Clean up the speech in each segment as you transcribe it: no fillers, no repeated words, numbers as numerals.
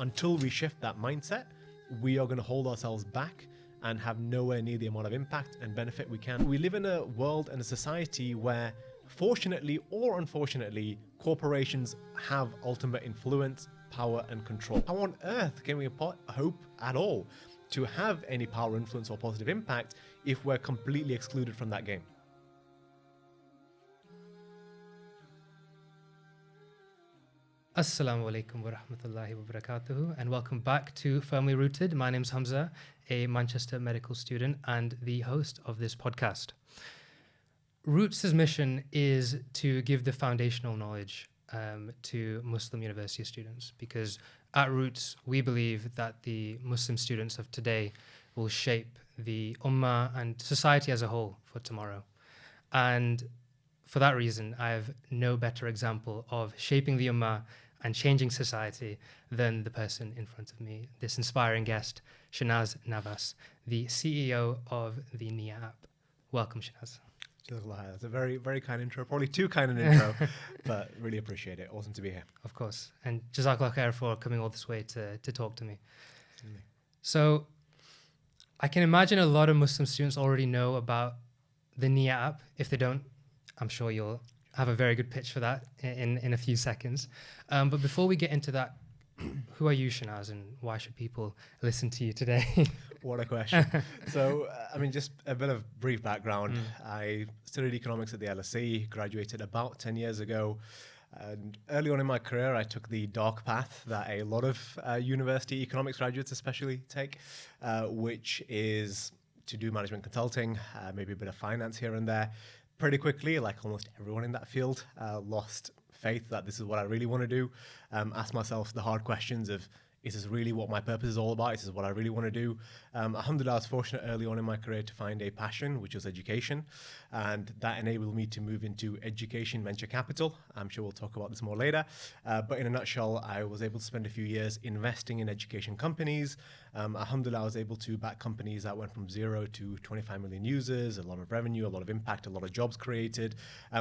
until we shift that mindset, we are going to hold ourselves back and have nowhere near the amount of impact and benefit we can. We live in a world and a society where, fortunately or unfortunately, corporations have ultimate influence, power, and control. How on earth can we hope at all to have any power, influence, or positive impact if we're completely excluded from that game? Assalamu alaikum wa rahmatullahi wa barakatuhu, and welcome back to Firmly Rooted. My name's Hamza, a Manchester medical student and the host of this podcast. Roots' mission is to give the foundational knowledge to Muslim university students, because at Roots, we believe that the Muslim students of today will shape the Ummah and society as a whole for tomorrow. And for that reason, I have no better example of shaping the Ummah and changing society than the person in front of me, this inspiring guest, Shinaz Navas, the CEO of the Nia App. Welcome, Shinaz. That's a very, very kind intro. Probably too kind an intro, but really appreciate it. Awesome to be here. Of course. And Jazakallah khair for coming all this way to talk to me. So I can imagine a lot of Muslim students already know about the Nia App. If they don't, I'm sure you'll have a very good pitch for that in a few seconds. But before we get into that, who are you, Shinaz, and why should people listen to you today? What a question. So, just a bit of brief background. I studied economics at the LSE, graduated about 10 years ago. And early on in my career, I took the dark path that a lot of university economics graduates especially take, which is to do management consulting, maybe a bit of finance here and there. Pretty quickly, like almost everyone in that field, lost faith that this is what I really want to do. Asked myself the hard questions of, is this really what my purpose is all about? Is this what I really want to do? Alhamdulillah, I was fortunate early on in my career to find a passion, which was education. And that enabled me to move into education venture capital. I'm sure we'll talk about this more later. But in a nutshell, I was able to spend a few years investing in education companies. Alhamdulillah, I was able to back companies that went from 0 to 25 million users, a lot of revenue, a lot of impact, a lot of jobs created.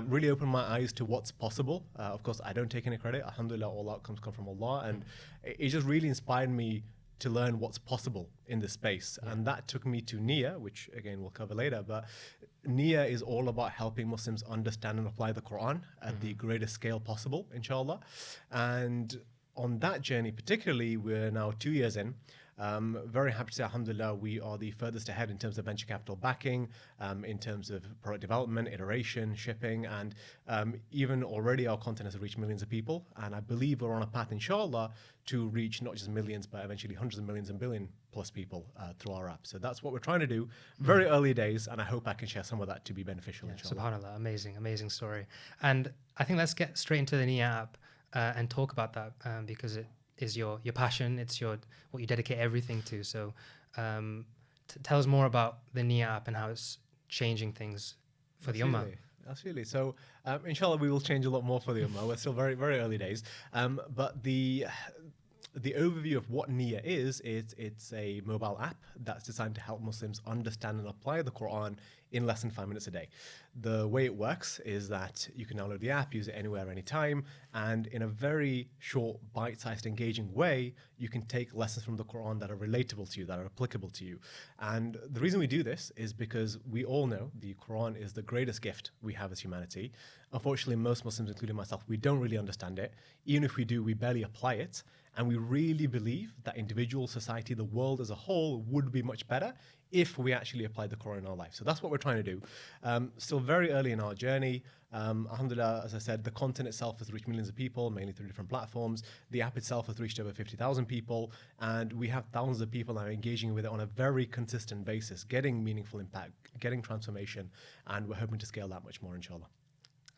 Really opened my eyes to what's possible. Of course, I don't take any credit. Alhamdulillah, all outcomes come from Allah. And it just really inspired me to learn what's possible in this space. And that took me to Niyyah, which again we'll cover later. But Niyyah is all about helping Muslims understand and apply the Quran at the greatest scale possible, inshallah. And on that journey particularly, we're now 2 years in. Very happy to say, alhamdulillah, we are the furthest ahead in terms of venture capital backing, in terms of product development, iteration, shipping, and even already our content has reached millions of people. And I believe we're on a path, inshallah, to reach not just millions, but eventually hundreds of millions and billion plus people through our app. So that's what we're trying to do. Very early days, and I hope I can share some of that to be beneficial, inshallah. SubhanAllah, amazing story. And I think let's get straight into the Niyyah app and talk about that because it is your passion, it's what you dedicate everything to. So tell us more about the Niyyah app and how it's changing things for the Ummah. Absolutely. So inshallah, we will change a lot more for the Ummah. We're still very, very early days. But the overview of what Niyyah is, it's a mobile app that's designed to help Muslims understand and apply the Quran in less than 5 minutes a day. The way it works is that you can download the app, use it anywhere, anytime, and in a very short, bite-sized, engaging way, you can take lessons from the Quran that are relatable to you, that are applicable to you. And the reason we do this is because we all know the Quran is the greatest gift we have as humanity. Unfortunately, most Muslims, including myself, we don't really understand it. Even if we do, we barely apply it. And we really believe that individual, society, the world as a whole would be much better if we actually applied the Quran in our life. So that's what we're trying to do. Still very early in our journey. Alhamdulillah, as I said, the content itself has reached millions of people, mainly through different platforms. The app itself has reached over 50,000 people. And we have thousands of people now engaging with it on a very consistent basis, getting meaningful impact, getting transformation. And we're hoping to scale that much more, inshallah.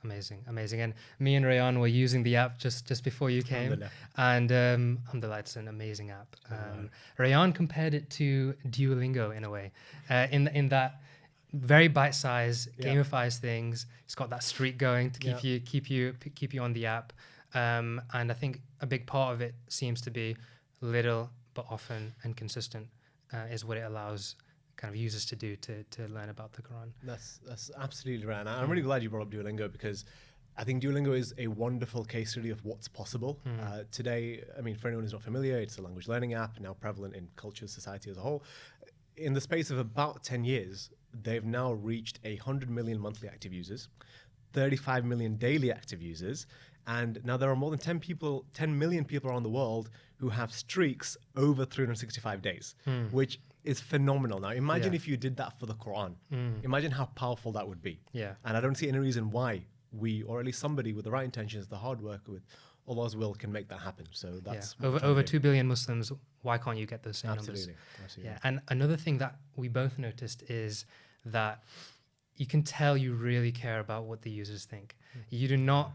Amazing. And me and Rayan were using the app just before you came. And alhamdulillah, it's an amazing app. Rayan compared it to Duolingo in a way, in that very bite-sized, gamifies things. It's got that streak going to keep you on the app. And I think a big part of it seems to be little but often and consistent is what it allows kind of users to do to learn about the Quran. That's absolutely right. And I'm really glad you brought up Duolingo because I think Duolingo is a wonderful case study of what's possible. Today, I mean, for anyone who's not familiar, it's a language learning app now prevalent in culture, society as a whole. In the space of about 10 years, they've now reached 100 million monthly active users, 35 million daily active users, and now there are more than 10 million people around the world who have streaks over 365 days, which is phenomenal. Now, imagine if you did that for the Quran. Imagine how powerful that would be. Yeah. And I don't see any reason why we, or at least somebody with the right intentions, the hard work with Allah's will, can make that happen. So that's over 2 billion Muslims. Why can't you get those same Absolutely. numbers? Absolutely. Yeah. And another thing that we both noticed is that you can tell you really care about what the users think. You do not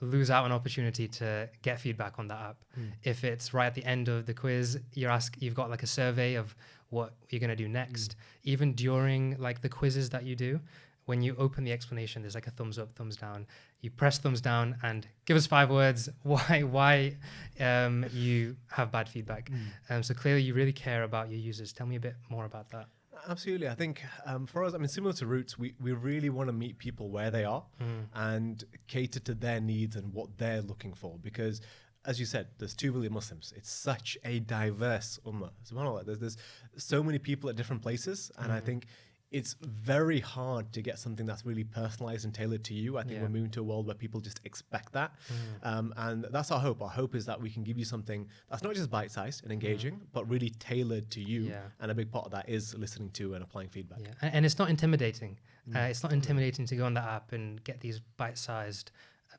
lose out an opportunity to get feedback on that app. If it's right at the end of the quiz, you've got like a survey of what you're going to do next. Even during like the quizzes that you do, when you open the explanation, there's like a thumbs up, thumbs down. You press thumbs down and give us 5 words why you have bad feedback. So clearly you really care about your users. Tell me a bit more about that. Absolutely. I think for us, I mean, similar to Roots, we really want to meet people where they are and cater to their needs and what they're looking for. Because, as you said, there's 2 billion Muslims. It's such a diverse ummah. SubhanAllah, there's so many people at different places. And I think it's very hard to get something that's really personalized and tailored to you. I think we're moving to a world where people just expect that. And that's our hope. Our hope is that we can give you something that's not just bite-sized and engaging, but really tailored to you. And a big part of that is listening to and applying feedback. And it's not intimidating. It's not intimidating to go on the app and get these bite-sized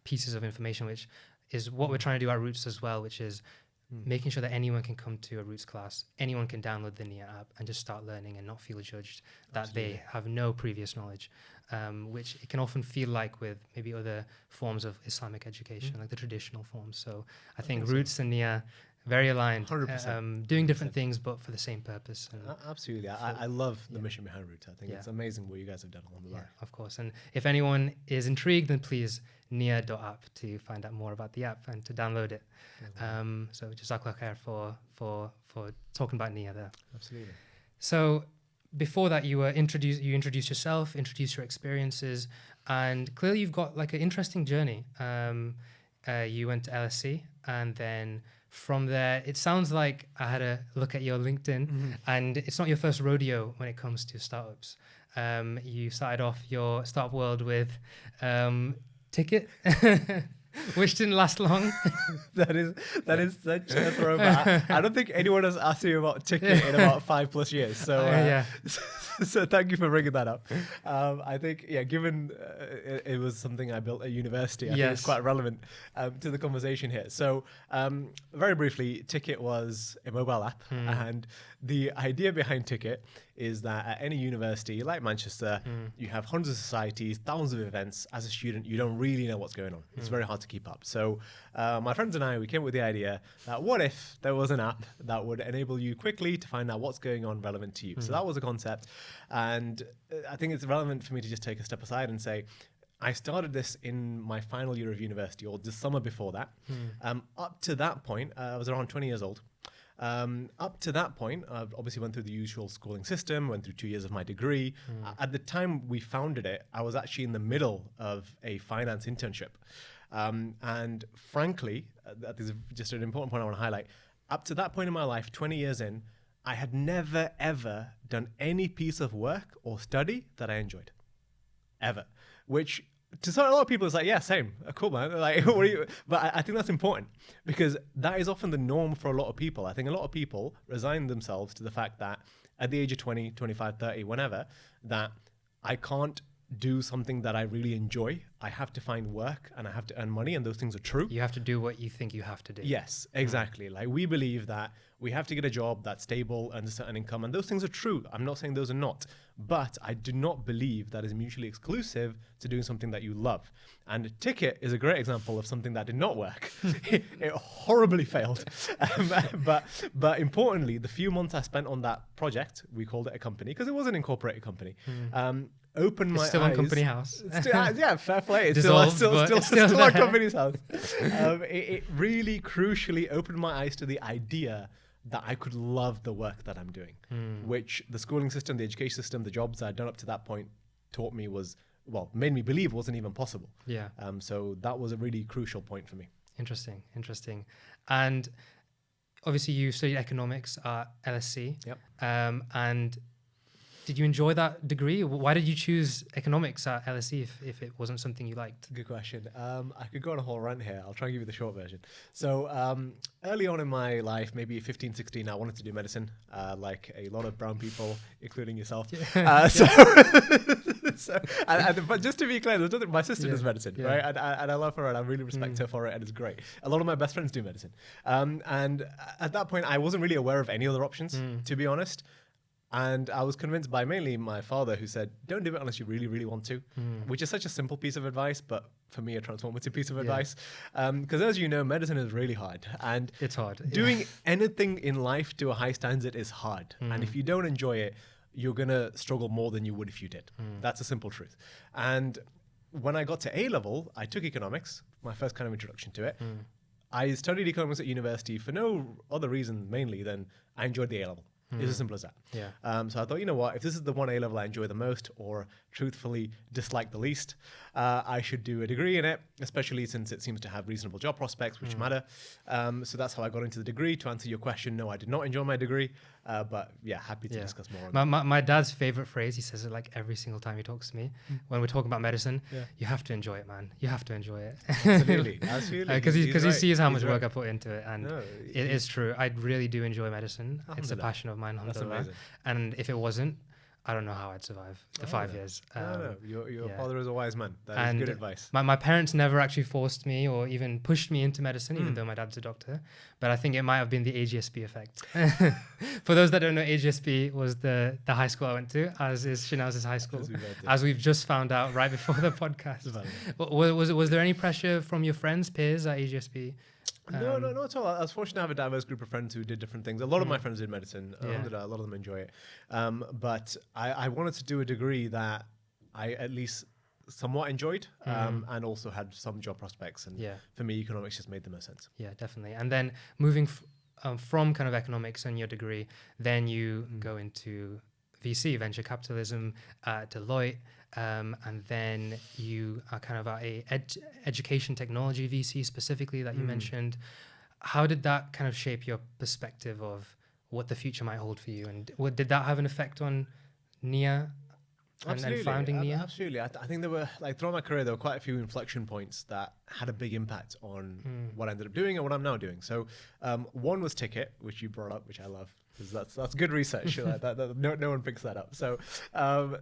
pieces of information, which is what we're trying to do at Roots as well, which is making sure that anyone can come to a Roots class, anyone can download the Nia app and just start learning and not feel judged that they have no previous knowledge, which it can often feel like with maybe other forms of Islamic education, like the traditional forms. So I think Roots and Nia, very aligned, 100%. doing different things, but for the same purpose. And absolutely. I love the mission behind Roots. I think it's amazing what you guys have done along the way. Of course. And if anyone is intrigued, then please Niyyah.app to find out more about the app and to download it. So Jazakallah khair for talking about Niyyah there. Absolutely. So before that, you introduced yourself, introduced your experiences, and clearly you've got like an interesting journey. You went to LSE, and then from there, it sounds like I had a look at your LinkedIn, and it's not your first rodeo when it comes to startups. You started off your startup world with Ticket, which didn't last long. That is such a throwback. I don't think anyone has asked you about Ticket in about 5+ years. So so thank you for bringing that up. I think given it was something I built at university, I think it's quite relevant to the conversation here. So very briefly, Ticket was a mobile app, and the idea behind Ticket is that at any university like Manchester, you have hundreds of societies, thousands of events. As a student, you don't really know what's going on. It's very hard to keep up. So my friends and I, we came up with the idea that what if there was an app that would enable you quickly to find out what's going on relevant to you. So that was a concept. And I think it's relevant for me to just take a step aside and say, I started this in my final year of university, or the summer before that. Up to that point, I was around 20 years old. Up to that point, I obviously went through the usual schooling system, went through 2 years of my degree. At the time we founded it, I was actually in the middle of a finance internship. And frankly, that is just an important point I want to highlight. Up to that point in my life, 20 years in, I had never, ever done any piece of work or study that I enjoyed. Ever. Which to a lot of people, it's like, yeah, same. Cool, man. Like, what are you? But I think that's important because that is often the norm for a lot of people. I think a lot of people resign themselves to the fact that at the age of 20, 25, 30, whenever, that I can't do something that I really enjoy. I have to find work and I have to earn money, and those things are true. You have to do what you think you have to do. Yes, exactly. Like we believe that we have to get a job that's stable and a certain income, and those things are true. I'm not saying those are not, but I do not believe that is mutually exclusive to doing something that you love. And Ticket is a great example of something that did not work. It horribly failed. But importantly, the few months I spent on that project, we called it a company because it was an incorporated company. Opened my eyes. Still on company house. Yeah, fair play. It's Dissolved, still on company's house. It really crucially opened my eyes to the idea that I could love the work that I'm doing, which the schooling system, the education system, the jobs I'd done up to that point taught me was made me believe wasn't even possible. Yeah. So that was a really crucial point for me. Interesting. And obviously you studied economics at LSE. Yep. And did you enjoy that degree? Why did you choose economics at LSE if it wasn't something you liked? Good question. I could go on a whole rant here. I'll try and give you the short version. So early on in my life, maybe 15, 16, I wanted to do medicine, like a lot of brown people, including yourself. But just to be clear, my sister does medicine, right? And I love her and I really respect her for it, and it's great. A lot of my best friends do medicine. And at that point, I wasn't really aware of any other options, to be honest. And I was convinced by mainly my father, who said, don't do it unless you really, really want to, which is such a simple piece of advice, but for me, a transformative piece of advice. Because as you know, medicine is really hard. And it's hard. Doing anything in life to a high standard is hard. And if you don't enjoy it, you're going to struggle more than you would if you did. That's a simple truth. And when I got to A-level, I took economics, my first kind of introduction to it. I studied economics at university for no other reason mainly than I enjoyed the A-level. It's as simple as that. So I thought, you know what, if this is the one A-level I enjoy the most, or truthfully dislike the least, I should do a degree in it, especially since it seems to have reasonable job prospects, which matter. So that's how I got into the degree. To answer your question, no, I did not enjoy my degree, but yeah, happy to discuss more on that. My dad's favorite phrase, he says it like every single time he talks to me, when we're talking about medicine, you have to enjoy it, man. You have to enjoy it. Absolutely. Because he sees how much work I put into it, and it is true. I really do enjoy medicine. It's a passion of mine, alhamdulillah. And if it wasn't, I don't know how I'd survive the 5 years. Your father is a wise man. That is good advice. My parents never actually forced me or even pushed me into medicine, even though my dad's a doctor. But I think it might have been the AGSB effect. For those that don't know, AGSB was the high school I went to, as is Shinaz's high school, as we've just found out right before the podcast. Was there any pressure from your friends, peers at AGSB? No, not at all. I was fortunate to have a diverse group of friends who did different things. A lot of my friends did medicine. A lot of them enjoy it. But I wanted to do a degree that I at least somewhat enjoyed, and also had some job prospects. And for me, economics just made the most sense. Yeah, definitely. And then moving from kind of economics and your degree, then you go into VC, venture capitalism, Deloitte, and then you are kind of at a education technology VC specifically that you mentioned. How did that kind of shape your perspective of what the future might hold for you? And did that have an effect on Niyyah and founding Niyyah? Absolutely. I think there were, like, throughout my career, there were quite a few inflection points that had a big impact on what I ended up doing and what I'm now doing. So one was Ticket, which you brought up, which I love, because that's good research. No one picks that up. So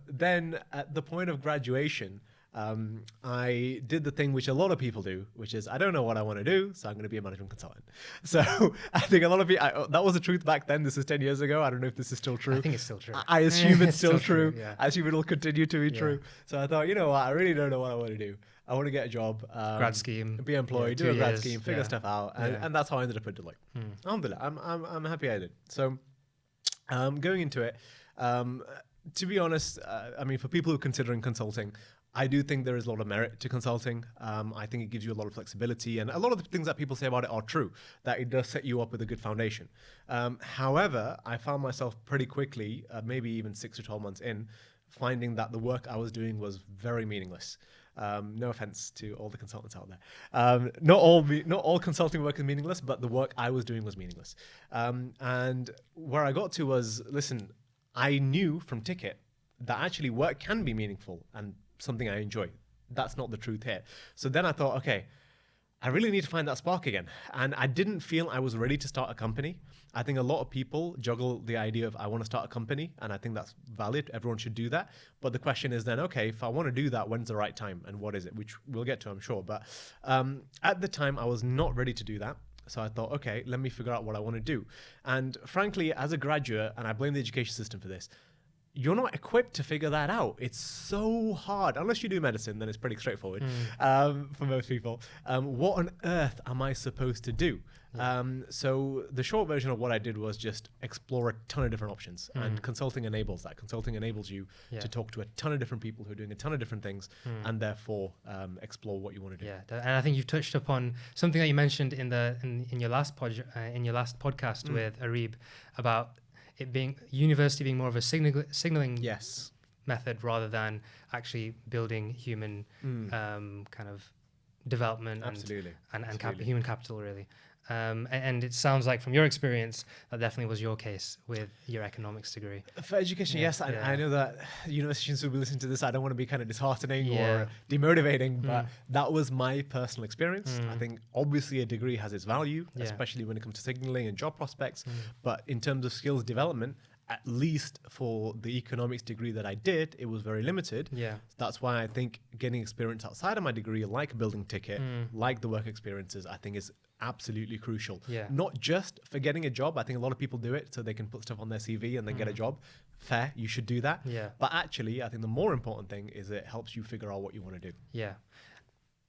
then at the point of graduation, I did the thing which a lot of people do, which is I don't know what I want to do, so I'm going to be a management consultant. So I think a lot of people, that was the truth back then. This is 10 years ago. I don't know if this is still true. I think it's still true. I assume it's still true. Yeah. I assume it'll continue to be true. So I thought, you know what, I really don't know what I want to do. I want to get a job, grad scheme, be employed, do a grad scheme, figure stuff out, and that's how I ended up at Deloitte. Alhamdulillah, I'm happy I did. So going into it, to be honest, I mean, for people who are considering consulting, I do think there is a lot of merit to consulting. I think it gives you a lot of flexibility, and a lot of the things that people say about it are true, that it does set you up with a good foundation. However, I found myself pretty quickly, maybe even 6 or 12 months in, finding that the work I was doing was very meaningless. No offense to all the consultants out there. Not all consulting work is meaningless, but the work I was doing was meaningless. And where I got to was, listen, I knew from Ticket that actually work can be meaningful and something I enjoy. That's not the truth here. So then I thought, okay, I really need to find that spark again. And I didn't feel I was ready to start a company. I think a lot of people juggle the idea of I want to start a company, and I think that's valid. Everyone should do that. But the question is then, okay, if I want to do that, when's the right time and what is it? Which we'll get to, I'm sure. But at the time, I was not ready to do that. So I thought, okay, let me figure out what I want to do. And frankly, as a graduate, and I blame the education system for this, you're not equipped to figure that out. It's so hard. Unless you do medicine, then it's pretty straightforward for most people. What on earth am I supposed to do? So the short version of what I did was just explore a ton of different options. And consulting enables that. Consulting enables you to talk to a ton of different people who are doing a ton of different things, and therefore explore what you want to do. Yeah, and I think you've touched upon something that you mentioned in your last podcast with Arib about it being university being more of a signaling method rather than actually building human kind of development Absolutely. and Absolutely. human capital, really. And it sounds like from your experience that definitely was your case with your economics degree. For education, yes. I know that university students will be listening to this. I don't want to be kind of disheartening or demotivating, but that was my personal experience. I think obviously a degree has its value, especially when it comes to signaling and job prospects. But in terms of skills development, at least for the economics degree that I did, it was very limited. That's why I think getting experience outside of my degree, like building ticket, like the work experiences, I think is absolutely crucial. Not just for getting a job. I think a lot of people do it so they can put stuff on their CV and then get a job. Fair, you should do that. But actually, I think the more important thing is it helps you figure out what you want to do.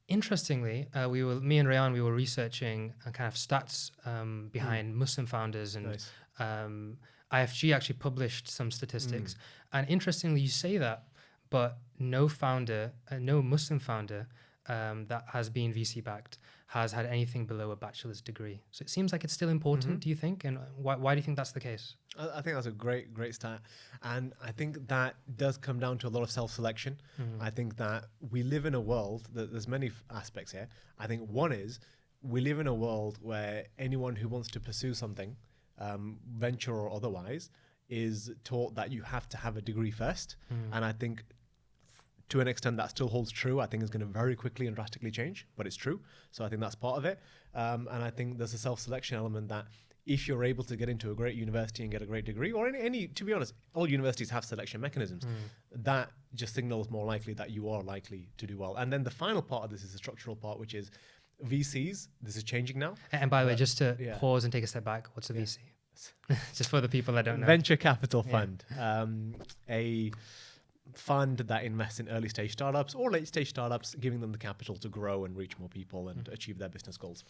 Interestingly, me and Rayan, we were researching kind of stats behind Muslim founders, and IFG actually published some statistics. And interestingly, you say that, but no Muslim founder that has been VC backed has had anything below a bachelor's degree. So it seems like it's still important, do you think? And why do you think that's the case? I think that's a great stat. And I think that does come down to a lot of self-selection. I think that we live in a world that there's many aspects here. I think one is we live in a world where anyone who wants to pursue something, venture or otherwise, is taught that you have to have a degree first. And I think to an extent that still holds true. I think it's going to very quickly and drastically change, but it's true. So I think that's part of it. And I think there's a self-selection element that if you're able to get into a great university and get a great degree, or any to be honest, all universities have selection mechanisms, that just signals more likely that you are likely to do well. And then the final part of this is the structural part, which is VCs. This is changing now. And by the way, just to pause and take a step back, what's a VC? Just for the people that don't know. Venture capital fund. A fund that invests in early stage startups or late stage startups, giving them the capital to grow and reach more people and achieve their business goals.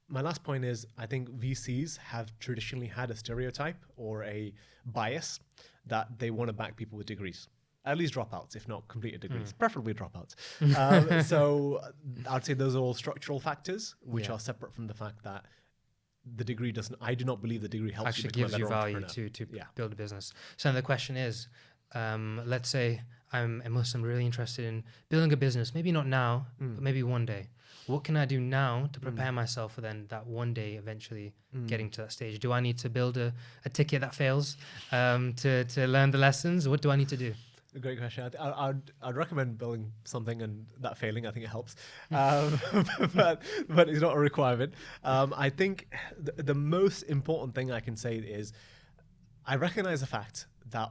My last point is, I think VCs have traditionally had a stereotype or a bias that they want to back people with degrees. At least dropouts, if not completed degrees, preferably dropouts. So I'd say those are all structural factors, which are separate from the fact that the degree doesn't, I do not believe the degree helps actually you become gives a better you value to build a business. So the question is, let's say I'm a Muslim really interested in building a business, maybe not now, but maybe one day. What can I do now to prepare myself for then that one day eventually getting to that stage? Do I need to build a ticket that fails to learn the lessons? What do I need to do? A great question. I'd recommend building something and that failing. I think it helps, but it's not a requirement. I think the most important thing I can say is I recognize the fact that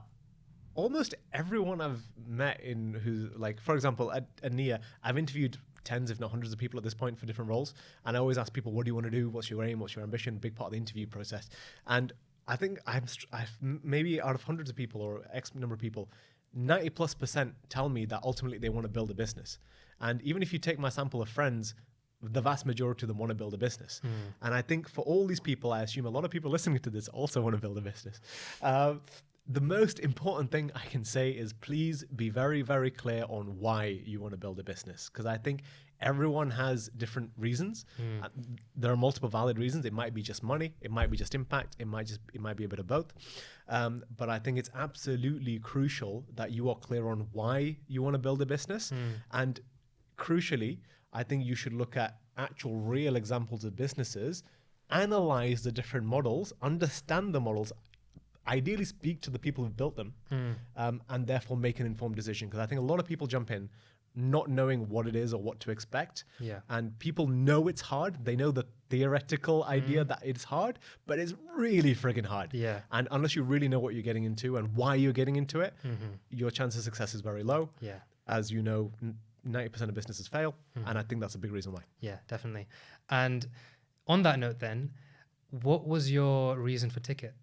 almost everyone I've met who's like, for example, at Niyyah, I've interviewed tens, if not hundreds of people at this point for different roles. And I always ask people, what do you want to do? What's your aim? What's your ambition? Big part of the interview process. And I think I've maybe out of hundreds of people or X number of people, 90+% tell me that ultimately they want to build a business. And even if you take my sample of friends, the vast majority of them want to build a business. And I think for all these people, I assume a lot of people listening to this also want to build a business. The most important thing I can say is please be very, very clear on why you want to build a business. Because I think everyone has different reasons. There are multiple valid reasons. It might be just money. It might be just impact. It might be a bit of both. But I think it's absolutely crucial that you are clear on why you want to build a business. And crucially, I think you should look at actual real examples of businesses, analyze the different models, understand the models, ideally speak to the people who've built them, and therefore make an informed decision. Because I think a lot of people jump in not knowing what it is or what to expect. And people know it's hard. They know the theoretical idea that it's hard, but it's really friggin' hard. And unless you really know what you're getting into and why you're getting into it, your chance of success is very low. As you know, 90% of businesses fail. And I think that's a big reason why. Yeah, definitely. And on that note then, what was your reason for Ticket?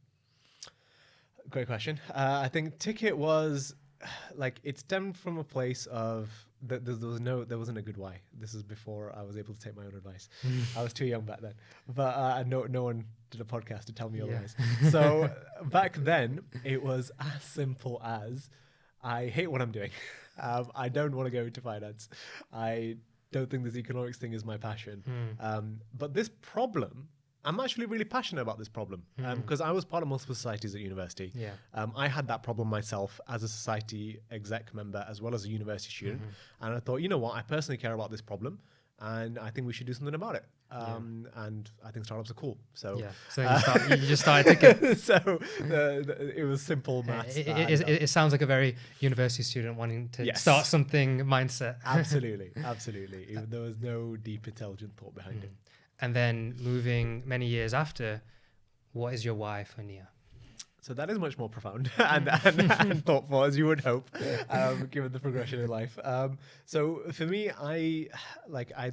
Great question. I think Ticket was like, it stemmed from a place of there wasn't a good why. This is before I was able to take my own advice. I was too young back then, but no one did a podcast to tell me otherwise. So back then it was as simple as I hate what I'm doing. I don't want to go into finance. I don't think this economics thing is my passion. But this problem I'm actually really passionate about this problem because I was part of multiple societies at university. Yeah. I had that problem myself as a society exec member as well as a university student. And I thought, you know what, I personally care about this problem and I think we should do something about it. And I think startups are cool. So Yeah. So you just started thinking. So it was simple maths. It sounds like a very university student wanting to start something mindset. Absolutely. Even there was no deep, intelligent thought behind it. And then moving many years after, what is your why for Niyyah? So that is much more profound and thoughtful, as you would hope, given the progression in life. So for me, I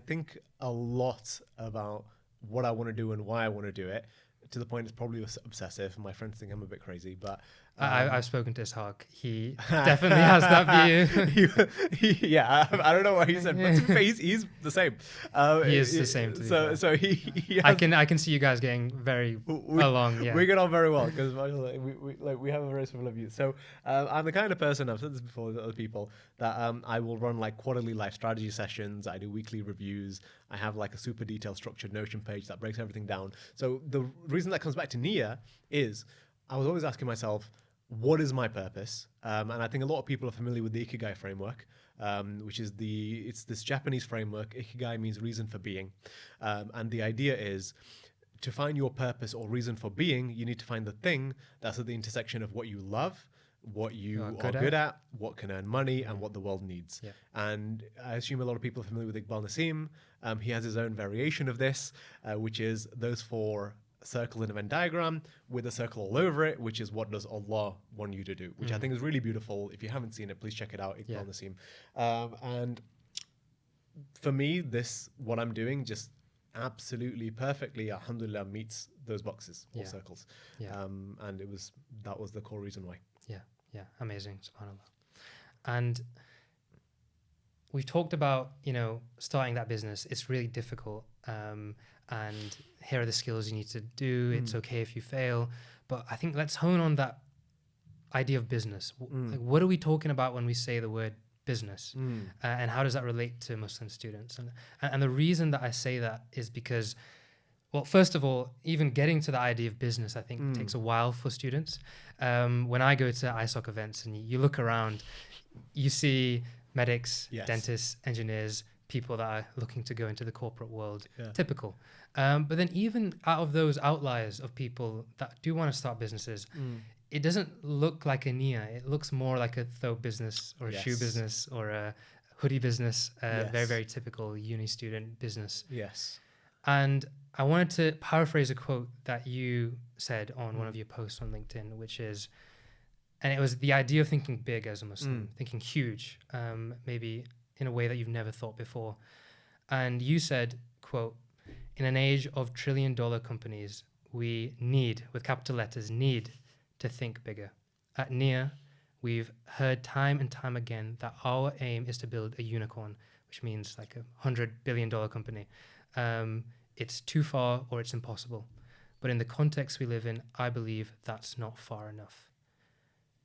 think a lot about what I want to do and why I want to do it, to the point it's probably obsessive. My friends think I'm a bit crazy, but I've spoken to Ishaq. He definitely has that view. Yeah, I don't know what he said, but he's the same. He is the same. So he I can see you guys getting very along. Yeah, we get on very well because we have a very similar view. So I'm the kind of person, I've said this before to other people, that I will run like quarterly life strategy sessions. I do weekly reviews. I have like a super detailed structured Notion page that breaks everything down. So the reason that comes back to Niyyah is I was always asking myself, what is my purpose? And I think a lot of people are familiar with the Ikigai framework, which is it's this Japanese framework. Ikigai means reason for being. And the idea is to find your purpose or reason for being, you need to find the thing that's at the intersection of what you love, what you are good at, what can earn money, and what the world needs. Yeah. And I assume a lot of people are familiar with Iqbal Nassim. He has his own variation of this, which is those four circles in a Venn diagram with a circle all over it, which is what does Allah want you to do, which I think is really beautiful. If you haven't seen it, please check it out, Iqbal Nassim. And for me, what I'm doing just absolutely perfectly, alhamdulillah, meets those boxes or circles. And that was the core reason why. Yeah, amazing, subhanAllah. And we've talked about, starting that business. It's really difficult. And here are the skills you need to do. It's okay if you fail. But I think let's hone on that idea of business. Like, what are we talking about when we say the word business? And how does that relate to Muslim students? And the reason that I say that is because, well, first of all, even getting to the idea of business, I think takes a while for students. When I go to ISOC events and you look around, you see medics, dentists, engineers, people that are looking to go into the corporate world. Typical. But then even out of those outliers of people that do want to start businesses, it doesn't look like a Niyyah. It looks more like a thobe business or a shoe business or a hoodie business, very, very typical uni student business. Yes. And I wanted to paraphrase a quote that you said on one of your posts on LinkedIn, which is, and it was the idea of thinking big as a Muslim, thinking huge, maybe in a way that you've never thought before. And you said, quote, "In an age of trillion-dollar companies, we need, with capital letters, need to think bigger. At Niyyah, we've heard time and time again that our aim is to build a unicorn," which means like $100 billion company. It's too far or it's impossible. But in the context we live in, I believe that's not far enough.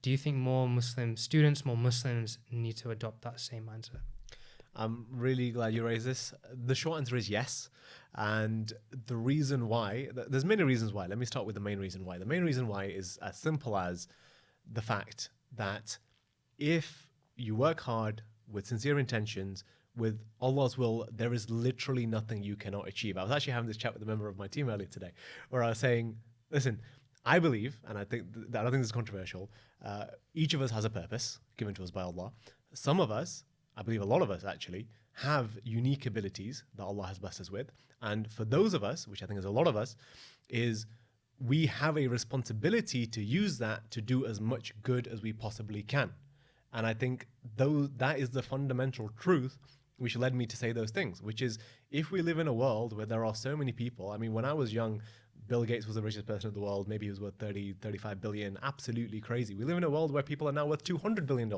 Do you think more Muslim students, more Muslims need to adopt that same mindset? I'm really glad you raised this. The short answer is yes. And the reason why, there's many reasons why. Let me start with the main reason why. The main reason why is as simple as the fact that if you work hard with sincere intentions, with Allah's will, there is literally nothing you cannot achieve. I was actually having this chat with a member of my team earlier today, where I was saying, listen, I believe, and I don't think this is controversial, each of us has a purpose given to us by Allah. Some of us, I believe a lot of us actually, have unique abilities that Allah has blessed us with. And for those of us, which I think is a lot of us, is we have a responsibility to use that to do as much good as we possibly can. And I think that is the fundamental truth which led me to say those things, which is if we live in a world where there are so many people, I mean, when I was young, Bill Gates was the richest person in the world. Maybe he was worth 30, 35 billion. Absolutely crazy. We live in a world where people are now worth $200 billion,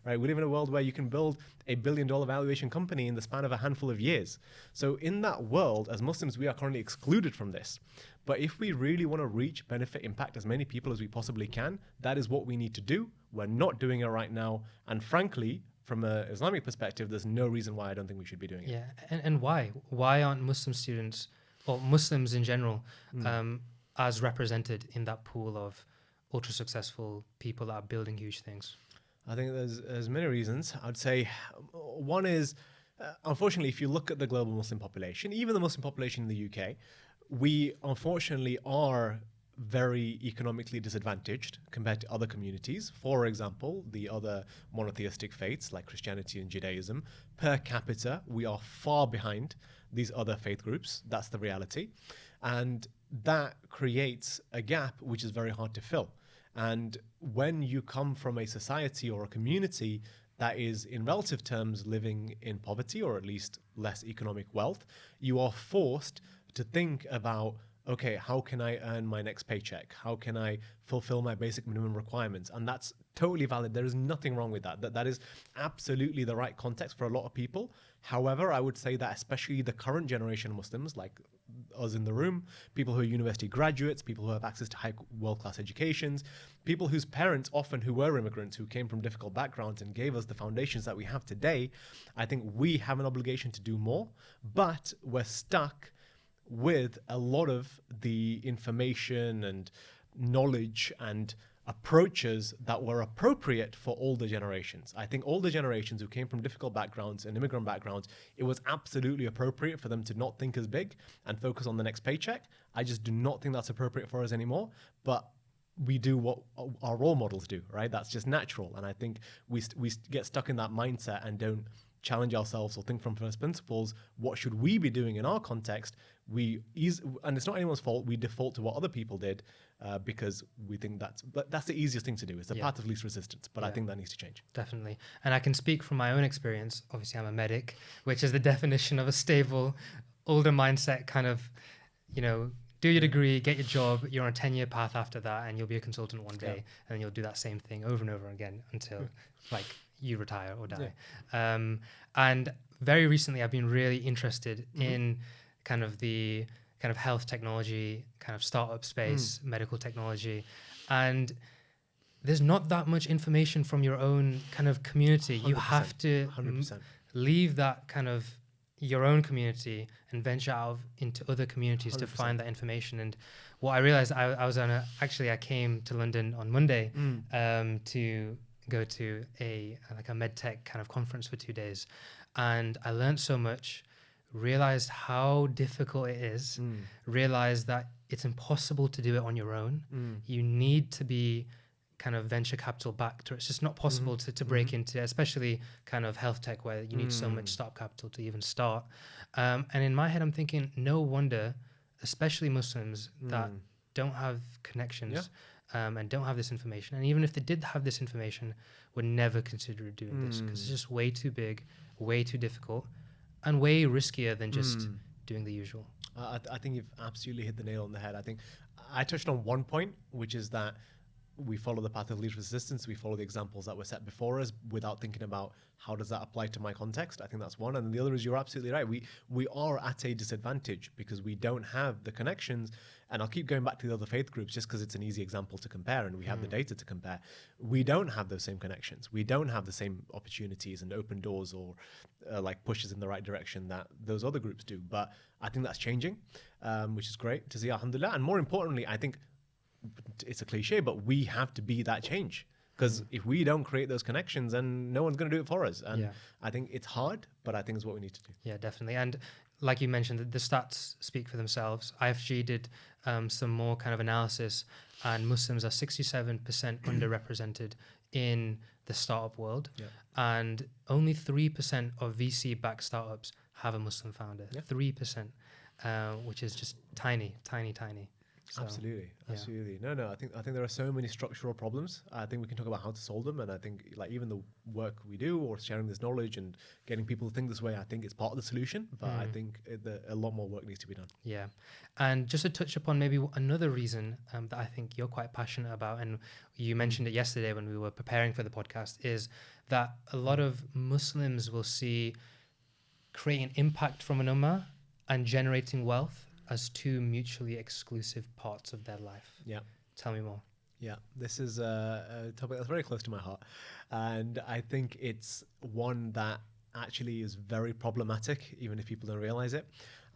right? We live in a world where you can build $1 billion valuation company in the span of a handful of years. So in that world, as Muslims, we are currently excluded from this. But if we really want to reach, benefit, impact as many people as we possibly can, that is what we need to do. We're not doing it right now. And frankly, from an Islamic perspective, there's no reason why I don't think we should be doing it. Yeah, and why? Why aren't Muslim students or Muslims in general, as represented in that pool of ultra successful people that are building huge things? I think there's many reasons. I'd say one is, unfortunately, if you look at the global Muslim population, even the Muslim population in the UK, we unfortunately are very economically disadvantaged compared to other communities. For example, the other monotheistic faiths like Christianity and Judaism, per capita, we are far behind these other faith groups. That's the reality. And that creates a gap which is very hard to fill. And when you come from a society or a community that is, in relative terms, living in poverty or at least less economic wealth, you are forced to think about, okay, how can I earn my next paycheck? How can I fulfill my basic minimum requirements? And that's totally valid. There is nothing wrong with that. That is absolutely the right context for a lot of people. However, I would say that especially the current generation of Muslims, like us in the room, people who are university graduates, people who have access to high world-class educations, people whose parents often who were immigrants, who came from difficult backgrounds and gave us the foundations that we have today, I think we have an obligation to do more, but we're stuck with a lot of the information and knowledge and approaches that were appropriate for older generations. I think older generations who came from difficult backgrounds and immigrant backgrounds, it was absolutely appropriate for them to not think as big and focus on the next paycheck. I just do not think that's appropriate for us anymore. But we do what our role models do, right? That's just natural. And I think we get stuck in that mindset and don't challenge ourselves or think from first principles. What should we be doing in our context? And it's not anyone's fault. We default to what other people did because we think that's the easiest thing to do. It's the path of least resistance. But I think that needs to change. Definitely. And I can speak from my own experience. Obviously, I'm a medic, which is the definition of a stable, older mindset kind of, do your degree, get your job, you're on a 10-year path after that, and you'll be a consultant one day, and you'll do that same thing over and over again until you retire or die. And very recently, I've been really interested in kind of the health technology, kind of startup space, medical technology. And there's not that much information from your own kind of community. 100%, You have to 100%. Leave that kind of your own community and venture out into other communities 100%. to find that information. And what I realized, I came to London on Monday to go to a med tech kind of conference for 2 days. And I learned so much, realized how difficult it is, realized that it's impossible to do it on your own. You need to be kind of venture capital backed, or it's just not possible to break into, especially kind of health tech where you need so much startup capital to even start. And in my head, I'm thinking, no wonder, especially Muslims that don't have connections and don't have this information. And even if they did have this information, would never consider doing this because it's just way too big, way too difficult, and way riskier than just doing the usual. I think you've absolutely hit the nail on the head. I think I touched on one point, which is that we follow the path of least resistance. We follow the examples that were set before us without thinking about how does that apply to my context. I think that's one. And the other is you're absolutely right. We are at a disadvantage because we don't have the connections. And I'll keep going back to the other faith groups just because it's an easy example to compare and we have the data to compare. We don't have those same connections. We don't have the same opportunities and open doors or pushes in the right direction that those other groups do. But I think that's changing, which is great to see, alhamdulillah. And more importantly, I think it's a cliche, but we have to be that change because if we don't create those connections, then no one's going to do it for us. And I think it's hard, but I think it's what we need to do. Yeah, definitely. And like you mentioned, the stats speak for themselves. IFG did some more kind of analysis, and Muslims are 67% underrepresented in the startup world. And only 3% of VC-backed startups have a Muslim founder. 3%, which is just tiny. So, Absolutely. No. I think there are so many structural problems. I think we can talk about how to solve them, and I think even the work we do or sharing this knowledge and getting people to think this way, I think is part of the solution. But I think a lot more work needs to be done. Yeah, and just to touch upon maybe another reason that I think you're quite passionate about, and you mentioned it yesterday when we were preparing for the podcast, is that a lot of Muslims will see creating impact from an ummah and generating wealth as two mutually exclusive parts of their life. Yeah. Tell me more. Yeah, this is a topic that's very close to my heart. And I think it's one that actually is very problematic, even if people don't realize it.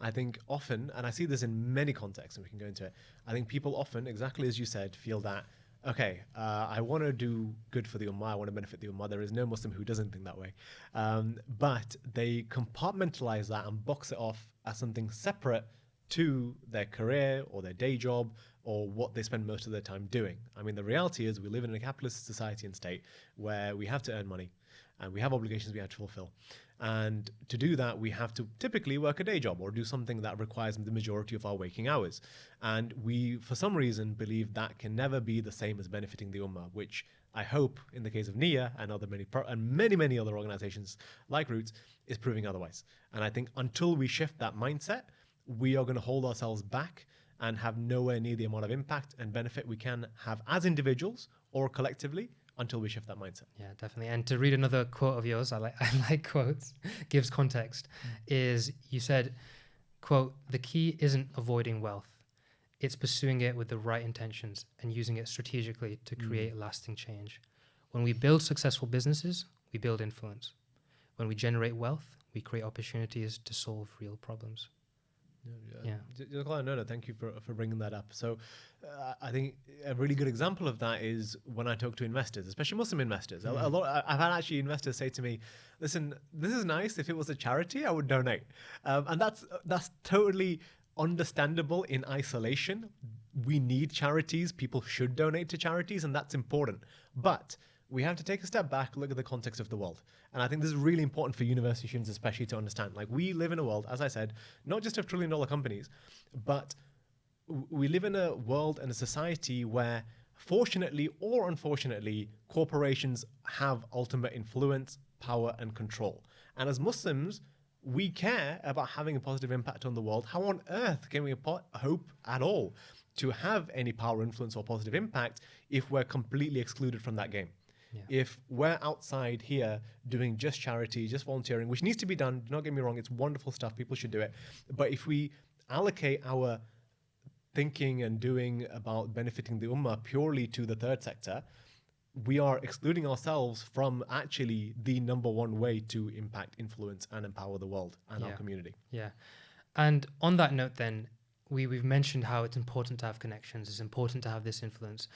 I think often, and I see this in many contexts, and we can go into it, I think people often, exactly as you said, feel that, okay, I want to do good for the Ummah, I want to benefit the Ummah. There is no Muslim who doesn't think that way. But they compartmentalize that and box it off as something separate to their career or their day job or what they spend most of their time doing. I mean, the reality is we live in a capitalist society and state where we have to earn money and we have obligations we have to fulfill. And to do that, we have to typically work a day job or do something that requires the majority of our waking hours. And we, for some reason, believe that can never be the same as benefiting the Ummah, which I hope, in the case of Niyyah and many other organizations like Roots, is proving otherwise. And I think until we shift that mindset, we are going to hold ourselves back and have nowhere near the amount of impact and benefit we can have as individuals or collectively until we shift that mindset. Yeah, definitely. And to read another quote of yours, I like quotes, gives context, is you said, quote, "The key isn't avoiding wealth. It's pursuing it with the right intentions and using it strategically to create lasting change. When we build successful businesses, we build influence. When we generate wealth, we create opportunities to solve real problems." No, thank you for bringing that up. So I think a really good example of that is when I talk to investors, especially Muslim investors. I've had actually investors say to me, listen, this is nice. If it was a charity, I would donate. And that's totally understandable in isolation. We need charities. People should donate to charities, and that's important. But we have to take a step back, look at the context of the world. And I think this is really important for university students especially to understand. Like, we live in a world, as I said, not just of trillion-dollar companies, but we live in a world and a society where, fortunately or unfortunately, corporations have ultimate influence, power, and control. And as Muslims, we care about having a positive impact on the world. How on earth can we hope at all to have any power, influence, or positive impact if we're completely excluded from that game? Yeah. If we're outside here doing just charity, just volunteering, which needs to be done, do not get me wrong, it's wonderful stuff, people should do it. But if we allocate our thinking and doing about benefiting the Ummah purely to the third sector, we are excluding ourselves from actually the number one way to impact, influence, and empower the world and our community. Yeah. And on that note then, we've mentioned how it's important to have connections, it's important to have this influence.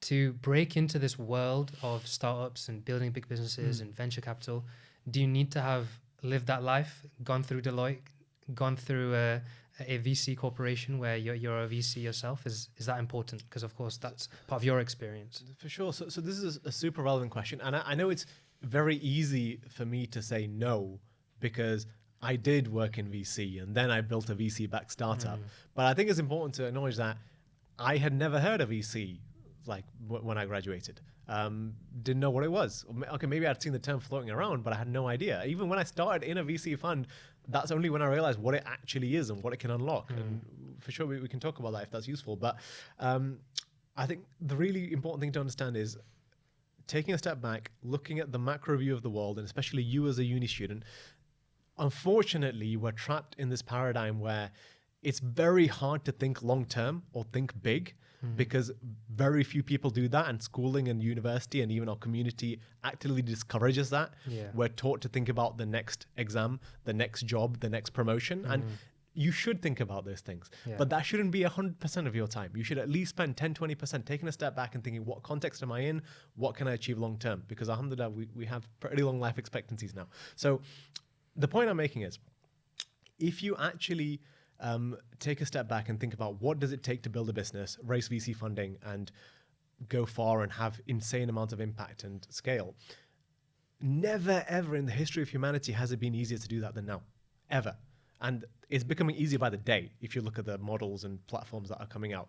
To break into this world of startups and building big businesses and venture capital, do you need to have lived that life, gone through Deloitte, gone through a VC corporation where you're a VC yourself? Is that important? Because, of course, that's part of your experience. For sure. So this is a super relevant question. And I know it's very easy for me to say no because I did work in VC and then I built a VC-backed startup. But I think it's important to acknowledge that I had never heard of VC like when I graduated. Didn't know what it was. Okay, maybe I'd seen the term floating around, but I had no idea. Even when I started in a VC fund, that's only when I realized what it actually is and what it can unlock. And for sure, we can talk about that if that's useful. But I think the really important thing to understand is taking a step back, looking at the macro view of the world, and especially you as a uni student. Unfortunately, we're trapped in this paradigm where it's very hard to think long term or think big. Because very few people do that, and schooling and university and even our community actively discourages that. We're taught to think about the next exam, the next job, the next promotion, and you should think about those things. But that shouldn't be 100% of your time. You should at least spend 10-20% taking a step back and thinking, what context am I in? What can I achieve long term? Because alhamdulillah, we have pretty long life expectancies now. So the point I'm making is, if you actually take a step back and think about what does it take to build a business, raise VC funding, and go far and have insane amounts of impact and scale. Never, ever in the history of humanity has it been easier to do that than now, ever. And it's becoming easier by the day if you look at the models and platforms that are coming out.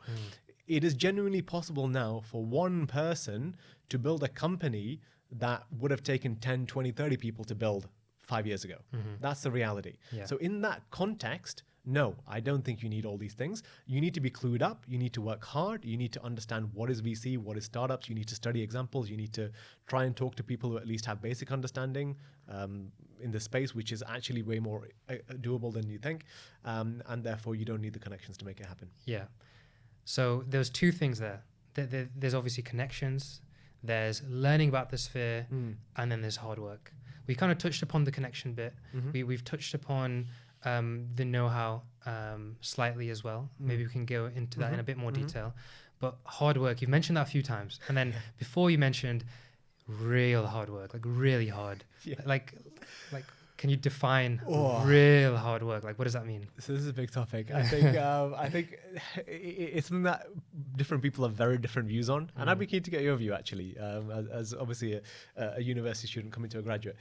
It is genuinely possible now for one person to build a company that would have taken 10, 20, 30 people to build 5 years ago. That's the reality. So in that context, no, I don't think you need all these things. You need to be clued up. You need to work hard. You need to understand what is VC, what is startups. You need to study examples. You need to try and talk to people who at least have basic understanding in the space, which is actually way more doable than you think. And therefore, you don't need the connections to make it happen. Yeah. So there's two things there. There's obviously connections. There's learning about the sphere. And then there's hard work. We kind of touched upon the connection bit. We've touched upon the know-how slightly as well. Maybe we can go into that in a bit more detail. But hard work, you've mentioned that a few times. And then before you mentioned real hard work, like really hard. Yeah. Like, can you define Oh. real hard work? Like, what does that mean? So this is a big topic. I think it's something that different people have very different views on, and I'd be keen to get your view actually, as obviously a university student coming to a graduate.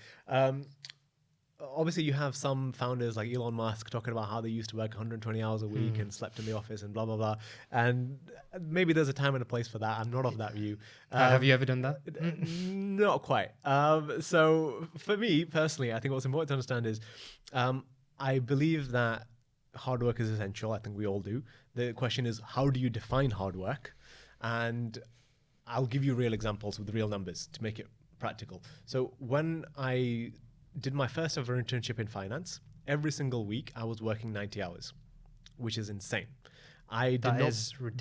Obviously, you have some founders like Elon Musk talking about how they used to work 120 hours a week and slept in the office and blah, blah, blah. And maybe there's a time and a place for that. I'm not of that view. Have you ever done that? Not quite. So for me personally, I think what's important to understand is I believe that hard work is essential. I think we all do. The question is, how do you define hard work? And I'll give you real examples with real numbers to make it practical. So when I did my first ever internship in finance, every single week I was working 90 hours, which is insane. I did not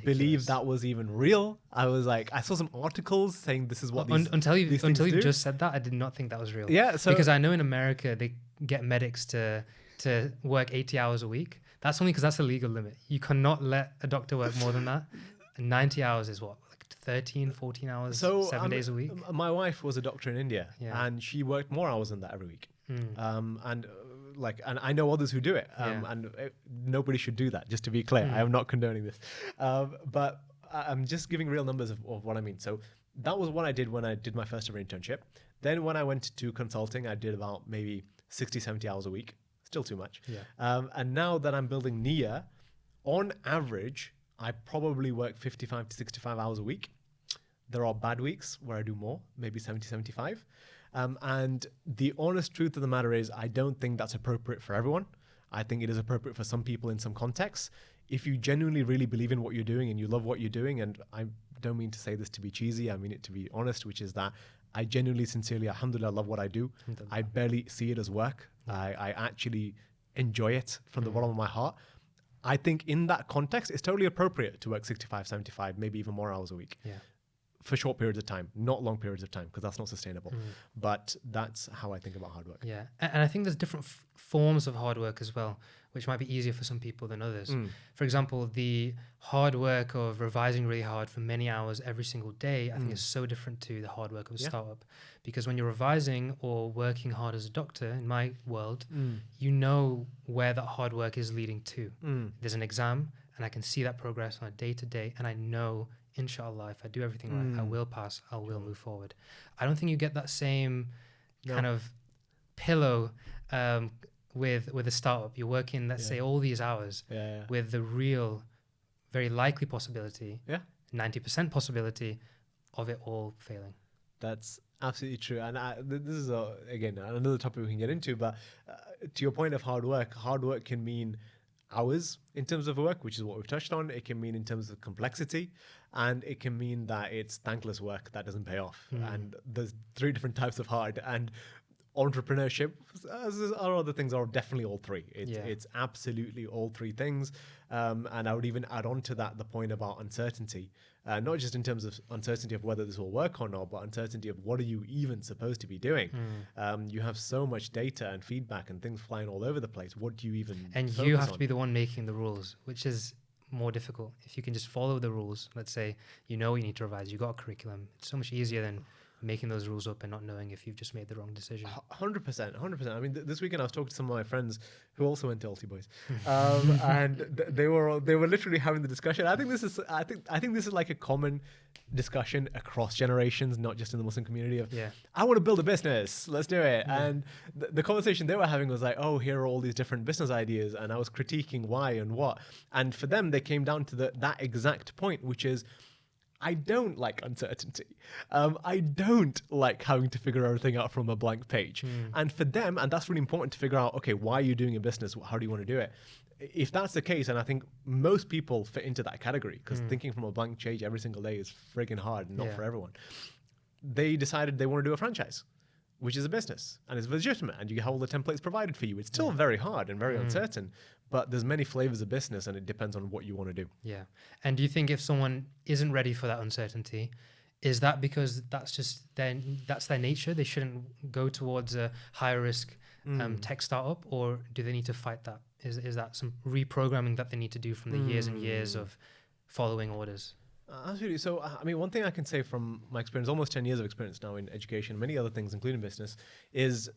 believe that was even real. I was like, I saw some articles saying this is what until you do. Just said that, I did not think that was real. Yeah, so because I know in America they get medics to work 80 hours a week. That's only because that's the legal limit. You cannot let a doctor work more than that. And 90 hours is what? 13, 14 hours, 7 days a week. My wife was a doctor in India, and she worked more hours than that every week. And I know others who do it, and nobody should do that. Just to be clear, I am not condoning this, but I'm just giving real numbers of what I mean. So that was what I did when I did my first ever internship. Then when I went to consulting, I did about maybe 60, 70 hours a week. Still too much. And now that I'm building Niyyah, on average, I probably work 55 to 65 hours a week. There are bad weeks where I do more, maybe 70, 75. And the honest truth of the matter is I don't think that's appropriate for everyone. I think it is appropriate for some people in some contexts. If you genuinely really believe in what you're doing and you love what you're doing, and I don't mean to say this to be cheesy, I mean it to be honest, which is that I genuinely, sincerely, alhamdulillah, love what I do. I barely see it as work. I actually enjoy it from the bottom of my heart. I think in that context, it's totally appropriate to work 65, 75, maybe even more hours a week for short periods of time, not long periods of time, because that's not sustainable. But that's how I think about hard work. Yeah. And I think there's different forms of hard work as well, which might be easier for some people than others. For example, the hard work of revising really hard for many hours every single day, I think is so different to the hard work of a startup. Because when you're revising or working hard as a doctor, in my world, you know where that hard work is leading to. There's an exam and I can see that progress on a day to day, and I know, inshallah, if I do everything right, I will pass, I will move forward. I don't think you get that same kind of pillow with a startup. You're working, let's say, all these hours with the real, very likely possibility, 90% possibility of it all failing. That's absolutely true. And this is, again, another topic we can get into, but to your point of hard work can mean hours in terms of work, which is what we've touched on. It can mean in terms of complexity, and it can mean that it's thankless work that doesn't pay off. And there's 3 different types of hard, and entrepreneurship, as our other things, are definitely all 3. It's absolutely all 3 things. And I would even add on to that the point about uncertainty, not just in terms of uncertainty of whether this will work or not, but uncertainty of what are you even supposed to be doing. You have so much data and feedback and things flying all over the place. What do you even And you have to be the one making the rules, which is more difficult. If you can just follow the rules, let's say you know you need to revise, you got a curriculum, it's so much easier than making those rules up and not knowing if you've just made the wrong decision. 100%. I mean, this weekend I was talking to some of my friends who also went to Alti Boys, and they were literally having the discussion. I think this is like a common discussion across generations, not just in the Muslim community. Of I want to build a business, let's do it. And the conversation they were having was like, oh, here are all these different business ideas, and I was critiquing why and what. And for them, they came down to that exact point, which is, I don't like uncertainty. I don't like having to figure everything out from a blank page. And for them, and that's really important to figure out, okay, why are you doing a business? How do you want to do it? If that's the case, and I think most people fit into that category, because thinking from a blank page every single day is friggin' hard and not for everyone. They decided they want to do a franchise, which is a business, and it's legitimate, and you have all the templates provided for you. It's still very hard and very uncertain, but there's many flavors of business, and it depends on what you want to do. Yeah. And do you think if someone isn't ready for that uncertainty, is that because that's just that's their nature? They shouldn't go towards a higher risk tech startup, or do they need to fight that? Is that some reprogramming that they need to do from the years and years of following orders? Absolutely. So, I mean, one thing I can say from my experience, almost 10 years of experience now in education, many other things, including business, is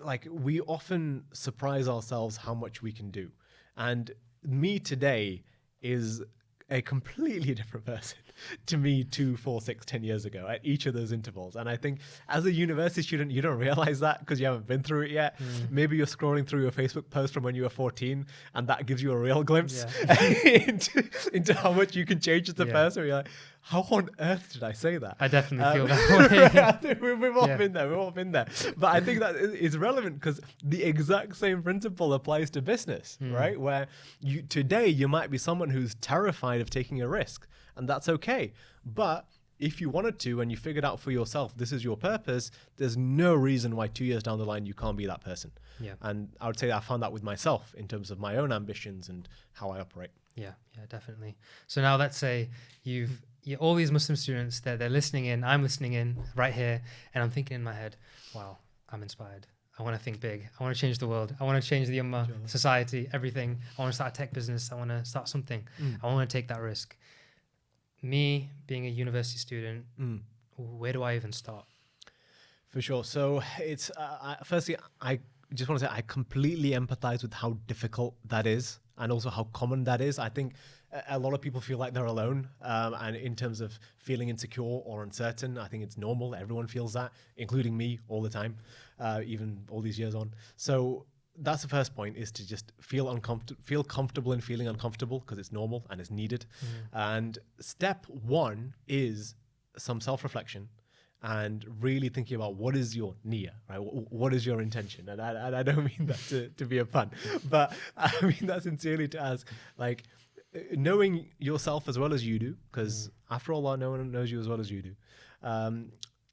like we often surprise ourselves how much we can do. And me today is a completely different person to me 2, 4, 6, 10 years ago at each of those intervals. And I think as a university student, you don't realize that because you haven't been through it yet. Maybe you're scrolling through your Facebook post from when you were 14 and that gives you a real glimpse into how much you can change as a person. You're like, how on earth did I say that? I definitely feel that way. I think we've all been there. We've all been there. But I think that is relevant because the exact same principle applies to business, right? Where today you might be someone who's terrified of taking a risk, and that's okay. But if you wanted to and you figured out for yourself this is your purpose, there's no reason why 2 years down the line you can't be that person. Yeah. And I would say I found that with myself in terms of my own ambitions and how I operate. Yeah, definitely. So now let's say all these Muslim students, they're listening in, I'm listening in right here, and I'm thinking in my head, wow, I'm inspired. I want to think big. I want to change the world. I want to change the ummah, society, everything. I want to start a tech business. I want to start something. I want to take that risk. Me being a university student, where do I even start? For sure. So it's firstly, I just want to say I completely empathize with how difficult that is and also how common that is. I think a lot of people feel like they're alone. And in terms of feeling insecure or uncertain, I think it's normal. Everyone feels that, including me all the time, even all these years on. So that's the first point, is to just feel comfortable in feeling uncomfortable, because it's normal and it's needed. And step one is some self-reflection and really thinking about what is your niyyah, right? What is your intention? And I don't mean that to be a pun, but I mean that sincerely to ask, like, knowing yourself as well as you do, because after all, no one knows you as well as you do.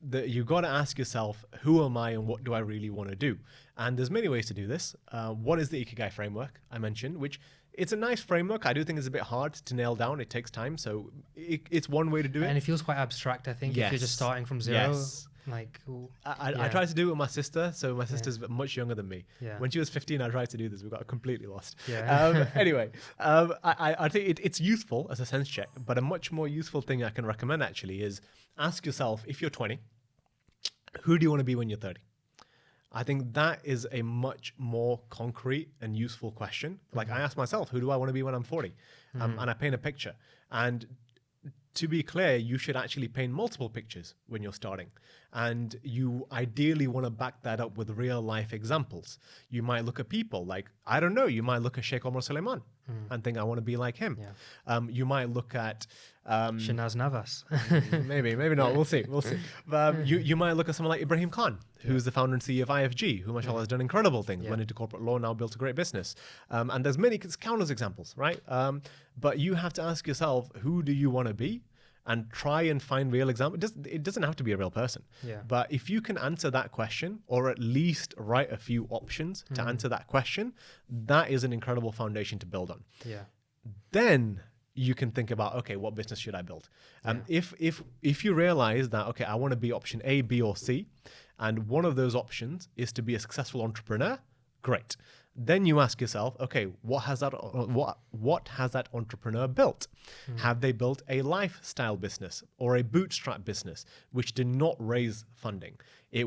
That you've got to ask yourself, who am I and what do I really want to do? And there's many ways to do this. One is the Ikigai framework I mentioned, which it's a nice framework. I do think it's a bit hard to nail down. It takes time. So it's one way to do it. And it feels quite abstract, I think, if you're just starting from zero. Like, I tried to do it with my sister. So my sister's much younger than me. When she was 15, I tried to do this. We got completely lost. Anyway, I think it's useful as a sense check, but a much more useful thing I can recommend actually is ask yourself, if you're 20, who do you want to be when you're 30? I think that is a much more concrete and useful question. Like I ask myself, who do I want to be when I'm 40? And I paint a picture. And to be clear, you should actually paint multiple pictures when you're starting. And you ideally want to back that up with real life examples. You might look at people like, I don't know, you might look at Sheikh Omar Suleiman and think, I want to be like him. You might look at Shinaz Navas. maybe not. We'll see. But you might look at someone like Ibrahim Khan, who's the founder and CEO of IFG, who mashallah has done incredible things, went into corporate law, now built a great business. And there's countless examples, right? But you have to ask yourself, who do you want to be? And try and find real examples. It doesn't have to be a real person. But if you can answer that question, or at least write a few options to answer that question, that is an incredible foundation to build on. Then you can think about, okay, what business should I build? If you realize that, okay, I want to be option A, B, or C, and one of those options is to be a successful entrepreneur, great. Then you ask yourself, okay, what has that entrepreneur built? Have they built a lifestyle business or a bootstrap business which did not raise funding? It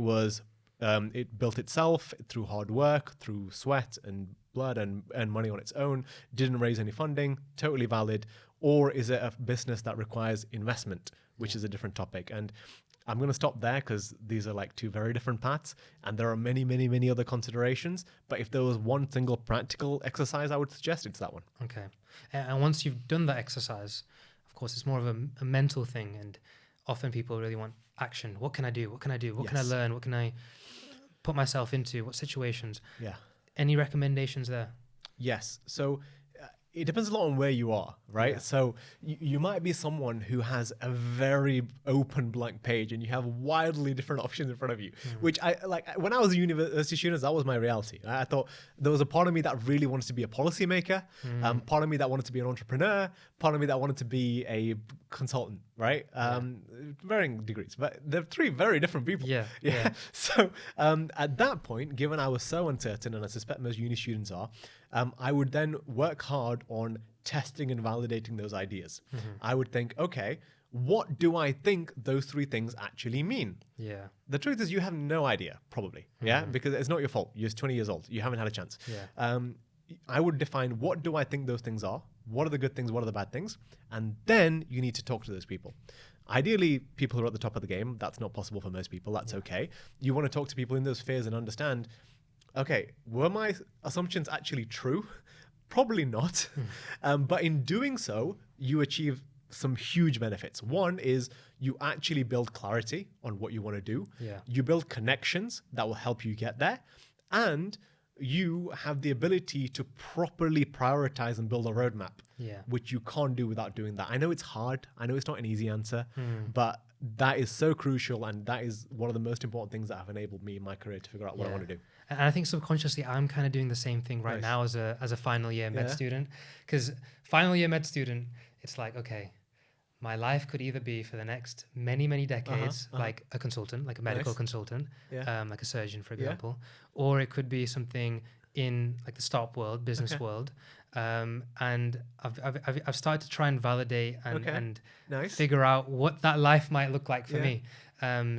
built itself through hard work, through sweat and blood and money on its own, didn't raise any funding, totally valid. Or is it a business that requires investment, which is a different topic? And I'm going to stop there because these are like two very different paths and there are many, many, many other considerations. But if there was one single practical exercise I would suggest, it's that one. Okay. And once you've done that exercise, of course, it's more of a mental thing. And often people really want action. What can I do? What can I do? What can I learn? What can I put myself into? What situations? Any recommendations there? Yes. So it depends a lot on where you are, right? So you might be someone who has a very open blank page and you have wildly different options in front of you, which I like. When I was a university student, that was my reality. I thought there was a part of me that really wanted to be a policymaker, part of me that wanted to be an entrepreneur, part of me that wanted to be a consultant, right? Varying degrees, but they're three very different people. Yeah. So at that point, given I was so uncertain, and I suspect most uni students are, I would then work hard on testing and validating those ideas. I would think, okay, what do I think those three things actually mean? Yeah. The truth is, you have no idea, probably, because it's not your fault. You're 20 years old. You haven't had a chance. Yeah. I would define, what do I think those things are? What are the good things? What are the bad things? And then you need to talk to those people. Ideally, people who are at the top of the game. That's not possible for most people. That's okay. You want to talk to people in those spheres and understand, okay, were my assumptions actually true? Probably not. But in doing so, you achieve some huge benefits. One is you actually build clarity on what you want to do. Yeah. You build connections that will help you get there. And you have the ability to properly prioritize and build a roadmap, which you can't do without doing that. I know it's hard. I know it's not an easy answer, but that is so crucial. And that is one of the most important things that have enabled me in my career to figure out what I want to do. And I think subconsciously, I'm kind of doing the same thing right now as a final year med student, because final year med student, it's like, okay, my life could either be for the next many, many decades, like a consultant, like a medical consultant, like a surgeon, for example, or it could be something in like the startup world, business world. And I've started to try and validate and figure out what that life might look like for me.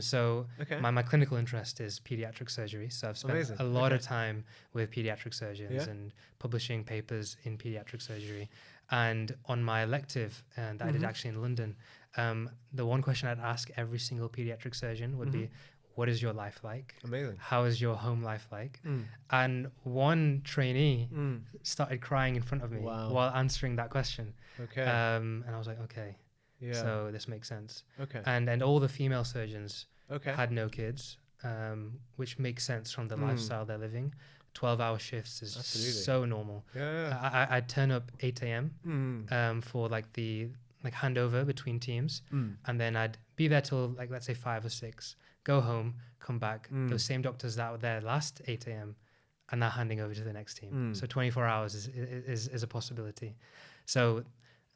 So my clinical interest is pediatric surgery. So I've spent a lot of time with pediatric surgeons and publishing papers in pediatric surgery. And on my elective that I did actually in London, the one question I'd ask every single pediatric surgeon would be, what is your life like? Amazing. How is your home life like? And one trainee started crying in front of me while answering that question. And I was like, okay, so this makes sense. And all the female surgeons had no kids, which makes sense from the lifestyle they're living. 12-hour shifts is so normal. I'd turn up 8 a.m. For like the handover between teams, and then I'd be there till like, let's say 5 or 6, go home, come back. Those same doctors that were there last 8 a.m. are now handing over to the next team. So 24 hours is a possibility. So,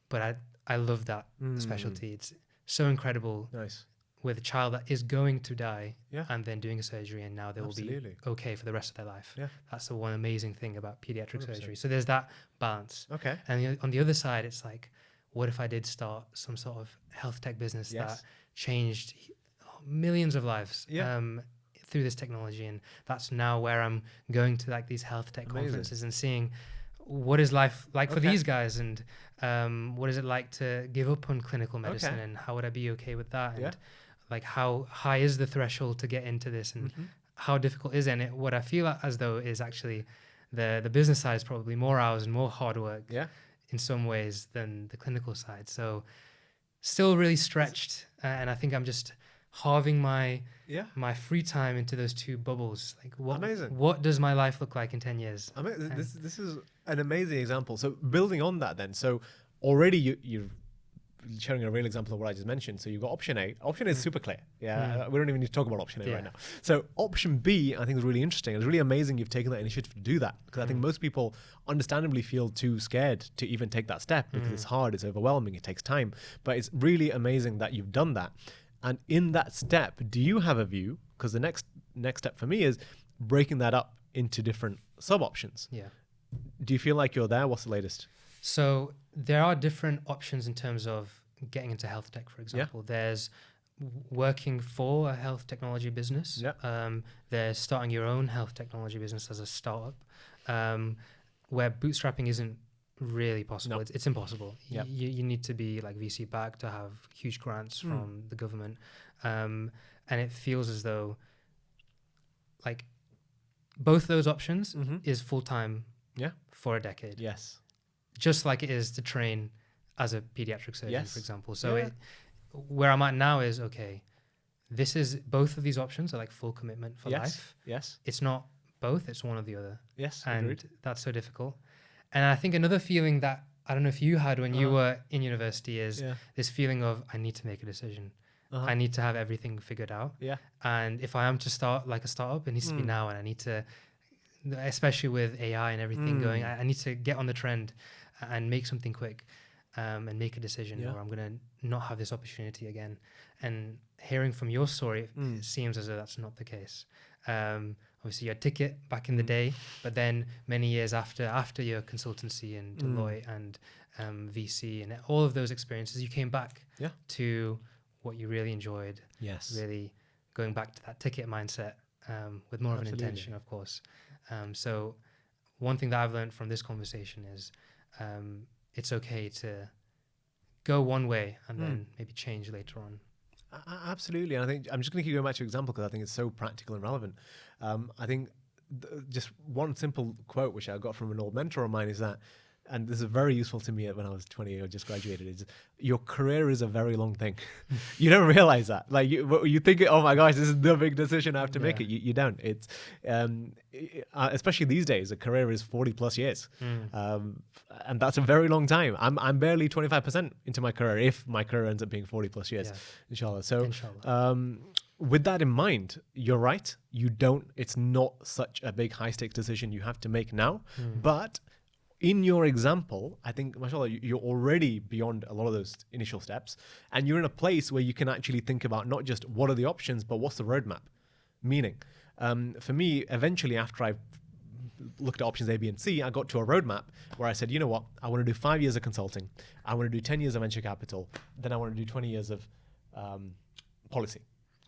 but I love that specialty. It's so incredible. Nice. With a child that is going to die and then doing a surgery, and now they will be okay for the rest of their life. That's the one amazing thing about pediatric 100%. Surgery. So there's that balance. And on the other side, it's like, what if I did start some sort of health tech business that changed millions of lives through this technology? And that's now where I'm going to like these health tech conferences and seeing what is life like for these guys, and what is it like to give up on clinical medicine, and how would I be okay with that? And like, how high is the threshold to get into this, and how difficult is it? And what I feel as though is actually the business side is probably more hours and more hard work in some ways than the clinical side. So still really stretched. And I think I'm just halving my free time into those two bubbles. Like, what does my life look like in 10 years? This is an amazing example. So building on that then, so already you're sharing a real example of what I just mentioned. So you've got option A. Option A is super clear. We don't even need to talk about option A right now. So option B, I think, is really interesting. It's really amazing you've taken that initiative to do that, because I think most people understandably feel too scared to even take that step, because it's hard, it's overwhelming, it takes time. But it's really amazing that you've done that. And in that step, do you have a view? Because the next step for me is breaking that up into different sub options. Do you feel like you're there? What's the latest? So there are different options in terms of getting into health tech, for example. There's working for a health technology business. There's starting your own health technology business as a startup, where bootstrapping isn't really possible. It's impossible. You need to be like VC backed to have huge grants from the government. And it feels as though like both those options is full-time for a decade. Just like it is to train as a pediatric surgeon, for example. So where I'm at now is, okay, both of these options are like full commitment for life. It's not both, it's one or the other. And agreed. That's so difficult. And I think another feeling that I don't know if you had when you were in university is this feeling of, I need to make a decision. I need to have everything figured out. And if I am to start like a startup, it needs to be now, and I need to, especially with AI and everything going, I need to get on the trend and make something quick. and make a decision, Yeah. or I'm going to not have this opportunity again. And hearing from your story, it seems as though that's not the case. Obviously, you had ticket back in the day, but then many years after your consultancy and Deloitte and VC and all of those experiences, you came back to what you really enjoyed. Yes. Really going back to that ticket mindset with more of an intention, of course. So one thing that I've learned from this conversation is it's okay to go one way and then maybe change later on. Absolutely. And I think I'm just going to keep going back to your example because I think it's so practical and relevant. I think just one simple quote, which I got from an old mentor of mine, is that, and this is very useful to me when I was 20 or just graduated, is your career is a very long thing. You don't realize that. Like you think, oh my gosh, this is the big decision I have to make it. You don't. It's especially these days, a career is 40 plus years. And that's a very long time. I'm barely 25% into my career, if my career ends up being 40 plus years, inshallah. So with that in mind, you're right. It's not such a big high stakes decision you have to make now, but in your example, I think, mashallah, you're already beyond a lot of those initial steps, and you're in a place where you can actually think about not just what are the options, but what's the roadmap. Meaning, for me, eventually after I looked at options A, B, and C, I got to a roadmap where I said, you know what, I want to do 5 years of consulting, I want to do 10 years of venture capital, then I want to do 20 years of policy.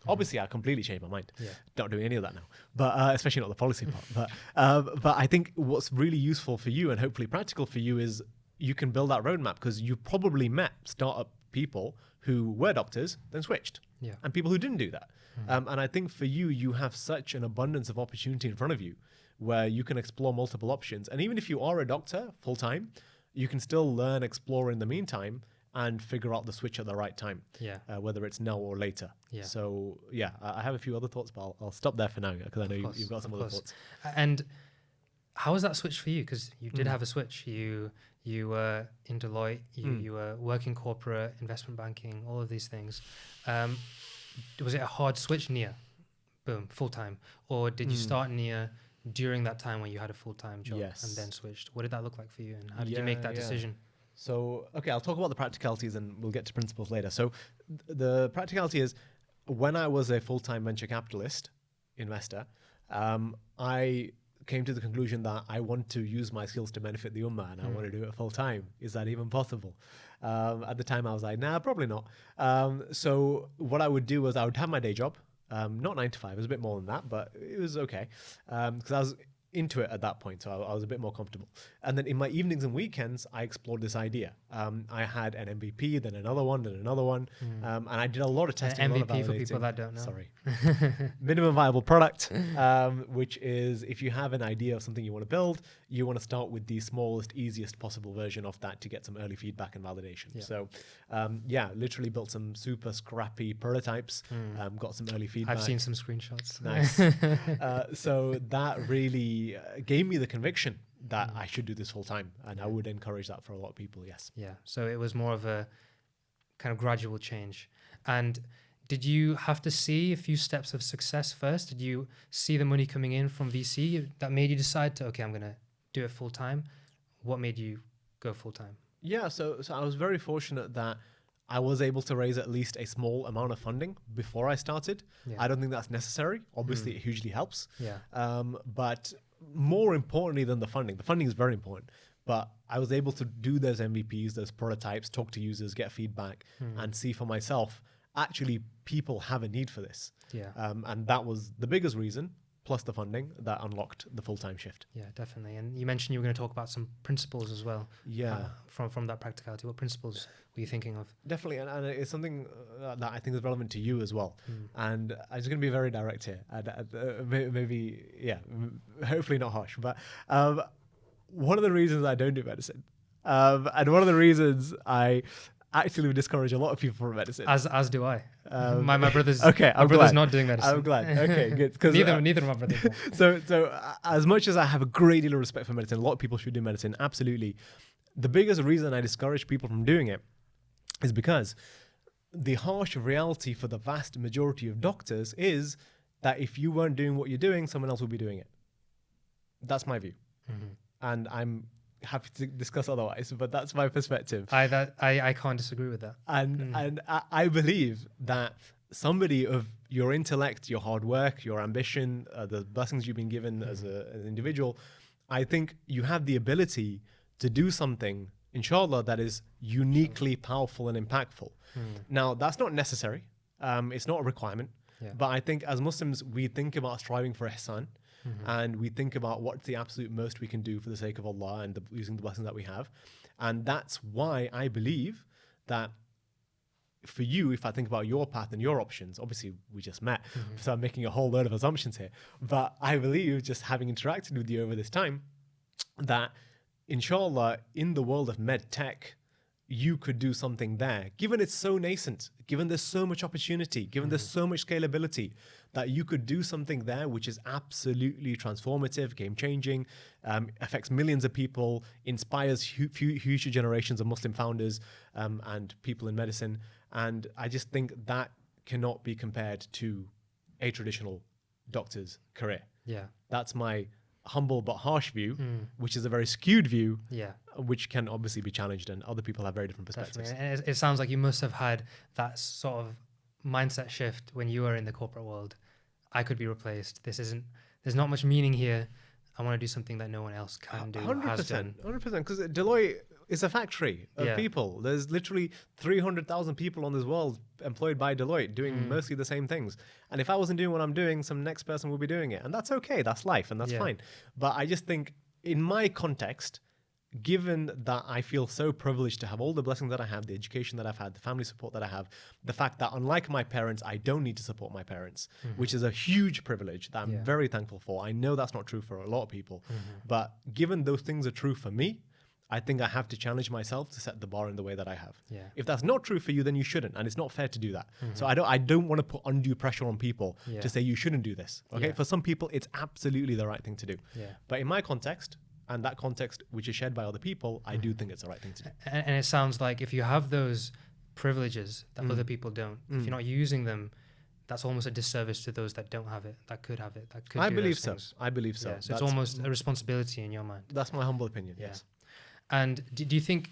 Obviously, I completely changed my mind. Not doing any of that now, but especially not the policy part. But I think what's really useful for you and hopefully practical for you is you can build that roadmap because you probably met startup people who were doctors, then switched, and people who didn't do that. And I think for you, you have such an abundance of opportunity in front of you where you can explore multiple options. And even if you are a doctor full time, you can still learn, explore in the meantime, and figure out the switch at the right time, whether it's now or later. So I have a few other thoughts, but I'll stop there for now because I know you've got some other thoughts. And how was that switch for you? Because you did have a switch. You were in Deloitte, you were working corporate, investment banking, all of these things. Was it a hard switch, Niyyah? Boom, full time. Or did you start Niyyah during that time when you had a full-time job and then switched? What did that look like for you, and how did you make that decision? So, okay, I'll talk about the practicalities and we'll get to principles later. So the practicality is when I was a full-time venture capitalist investor, I came to the conclusion that I want to use my skills to benefit the ummah and I want to do it full-time. Is that even possible? At the time I was like, nah, probably not. So what I would do was I would have my day job, not 9 to 5, it was a bit more than that, but it was okay. Because I was into it at that point, so I was a bit more comfortable. And then in my evenings and weekends, I explored this idea. I had an MVP, then another one, and I did a lot of testing. MVP for people that don't know. Sorry. Minimum viable product, which is if you have an idea of something you want to build, you want to start with the smallest, easiest possible version of that to get some early feedback and validation. So, literally built some super scrappy prototypes, got some early feedback. I've seen some screenshots. Nice. So that really gave me the conviction that I should do this full time, and I would encourage that for a lot of people. Yes. Yeah. So it was more of a kind of gradual change. And did you have to see a few steps of success first? Did you see the money coming in from VC that made you decide to, okay, I'm going to do it full time? What made you go full time? Yeah. So I was very fortunate that I was able to raise at least a small amount of funding before I started. I don't think that's necessary. Obviously, it hugely helps. But more importantly than the funding is very important. But I was able to do those MVPs, those prototypes, talk to users, get feedback, and see for myself, actually, people have a need for this. And that was the biggest reason, plus the funding, that unlocked the full-time shift. Yeah, definitely. And you mentioned you were going to talk about some principles as well. From that practicality. What principles were you thinking of? Definitely. And it's something that I think is relevant to you as well. And I'm just going to be very direct here. Hopefully not harsh. But one of the reasons I don't do medicine, and one of the reasons I actually would discourage a lot of people from medicine. As do I. My brother's okay. My brother's not doing medicine. I'm glad. Okay, good. Neither of my brothers. So as much as I have a great deal of respect for medicine, a lot of people should do medicine. Absolutely. The biggest reason I discourage people from doing it is because the harsh reality for the vast majority of doctors is that if you weren't doing what you're doing, someone else would be doing it. That's my view. And I'm happy to discuss otherwise, but that's my perspective. I can't disagree with that. And I believe that somebody of your intellect, your hard work, your ambition, the blessings you've been given as an individual, I think you have the ability to do something, inshallah, that is uniquely powerful and impactful. Now, that's not necessary. It's not a requirement. Yeah. But I think as Muslims, we think about striving for ihsan, and we think about what's the absolute most we can do for the sake of Allah and using the blessings that we have. And that's why I believe that for you, if I think about your path and your options, obviously we just met, so I'm making a whole load of assumptions here. But I believe, just having interacted with you over this time, that inshallah, in the world of med tech, you could do something there, given it's so nascent, given there's so much opportunity, given there's so much scalability, that you could do something there which is absolutely transformative, game-changing, affects millions of people, inspires future generations of Muslim founders and people in medicine. And I just think that cannot be compared to a traditional doctor's career. Yeah. That's my humble but harsh view, which is a very skewed view, Yeah. which can obviously be challenged, and other people have very different perspectives. Definitely. And it sounds like you must have had that sort of mindset shift when you were in the corporate world. I could be replaced. There's not much meaning here. I want to do something that no one else can do. 100%, 100%, because Deloitte is a factory of people. There's literally 300,000 people on this world employed by Deloitte doing mostly the same things. And if I wasn't doing what I'm doing, some next person will be doing it. And that's okay. That's life, and that's fine. But I just think in my context, given that I feel so privileged to have all the blessings that I have, the education that I've had, the family support that I have, the fact that unlike my parents, I don't need to support my parents, which is a huge privilege that I'm very thankful for. I know that's not true for a lot of people, but given those things are true for me, I think I have to challenge myself to set the bar in the way that I have. Yeah. If that's not true for you, then you shouldn't, and it's not fair to do that. So I don't want to put undue pressure on people to say you shouldn't do this. Okay, for some people, it's absolutely the right thing to do. But in my context, and that context which is shared by other people, I do think it's the right thing to do. And it sounds like if you have those privileges that other people don't, if you're not using them, that's almost a disservice to those that don't have it, that could have it, that could I do believe those so. things. I believe so. Yeah, so it's almost a responsibility in your mind. That's my humble opinion, yes. And do you think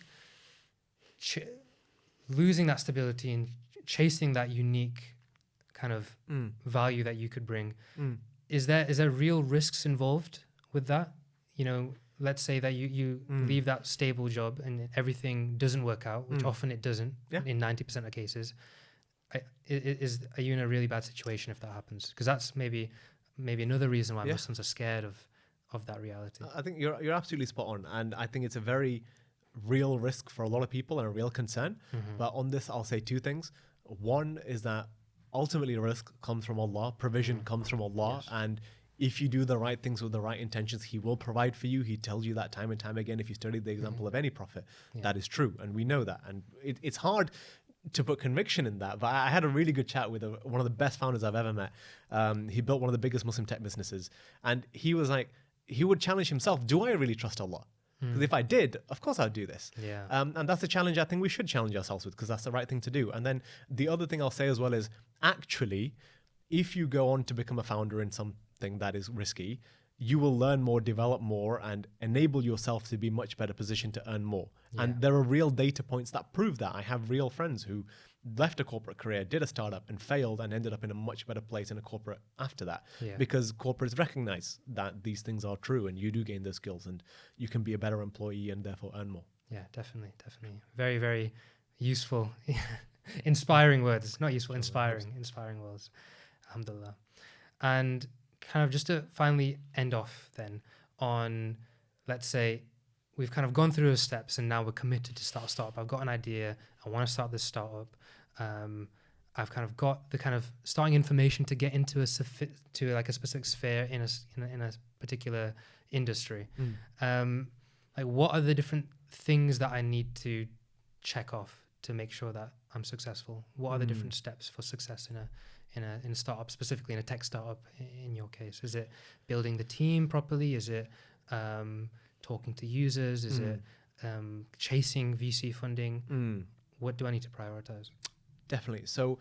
losing that stability and chasing that unique kind of value that you could bring, is there real risks involved with that? You know, let's say that you leave that stable job and everything doesn't work out, which often it doesn't in 90% of cases. Are you in a really bad situation if that happens? Because that's maybe another reason why Muslims are scared of that reality. I think you're absolutely spot on, and I think it's a very real risk for a lot of people and a real concern. But on this, I'll say two things. One is that ultimately risk comes from Allah, provision comes from Allah, and if you do the right things with the right intentions, He will provide for you. He tells you that time and time again. If you study the example of any prophet, that is true, and we know that. And it's hard to put conviction in that, but I had a really good chat with one of the best founders I've ever met. He built one of the biggest Muslim tech businesses, and he was like, he would challenge himself, do I really trust Allah? Because if I did, of course I'd do this. And that's a challenge I think we should challenge ourselves with, because that's the right thing to do. And then the other thing I'll say as well is, actually, if you go on to become a founder in something that is risky, you will learn more, develop more, and enable yourself to be much better positioned to earn more. And there are real data points that prove that. I have real friends who left a corporate career, did a startup and failed, and ended up in a much better place in a corporate after that. Because corporates recognize that these things are true, and you do gain those skills, and you can be a better employee and therefore earn more. Yeah, definitely. Very, very useful, inspiring words. Not useful, inspiring words. Alhamdulillah. And kind of just to finally end off then on, let's say, we've kind of gone through those steps and now we're committed to start a startup. I've got an idea. I want to start this startup. I've kind of got the kind of starting information to get into a specific sphere in a particular industry. Like, what are the different things that I need to check off to make sure that I'm successful? What are the different steps for success in a startup, specifically in a tech startup in your case? Is it building the team properly? Is it talking to users? Is it chasing VC funding? What do I need to prioritize? Definitely. So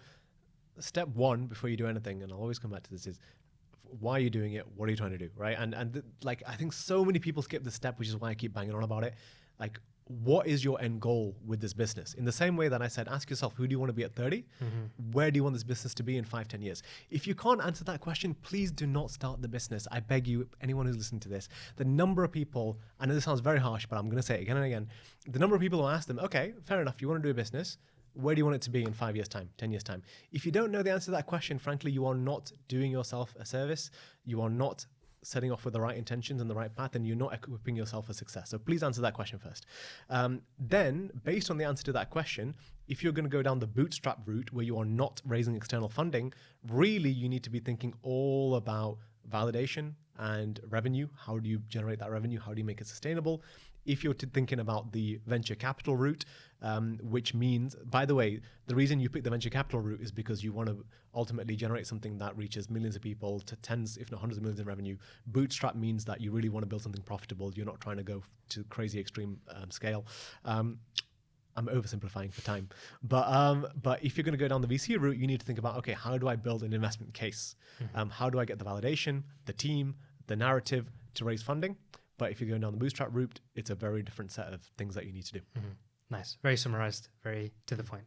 step one, before you do anything, and I'll always come back to this, is why are you doing it? What are you trying to do? Right. Like, I think so many people skip this step, which is why I keep banging on about it. Like, what is your end goal with this business? In the same way that I said, ask yourself, who do you want to be at 30? Where do you want this business to be in 5, 10 years? If you can't answer that question, please do not start the business. I beg you, anyone who's listening to this, the number of people, I know this sounds very harsh, but I'm going to say it again and again. The number of people who ask them, okay, fair enough, you want to do a business. Where do you want it to be in 5 years' time, 10 years' time? If you don't know the answer to that question, frankly, you are not doing yourself a service. You are not setting off with the right intentions and the right path, and you're not equipping yourself for success. So please answer that question first. Then, based on the answer to that question, if you're going to go down the bootstrap route where you are not raising external funding, really you need to be thinking all about validation and revenue. How do you generate that revenue? How do you make it sustainable? If you're thinking about the venture capital route, which means, by the way, the reason you pick the venture capital route is because you want to ultimately generate something that reaches millions of people to tens, if not hundreds of millions in revenue. Bootstrap means that you really want to build something profitable. You're not trying to go to crazy extreme scale. I'm oversimplifying for time. But if you're going to go down the VC route, you need to think about, okay, how do I build an investment case? How do I get the validation, the team, the narrative to raise funding? But if you're going down the bootstrap route, it's a very different set of things that you need to do. Nice. Very summarized, very to the point.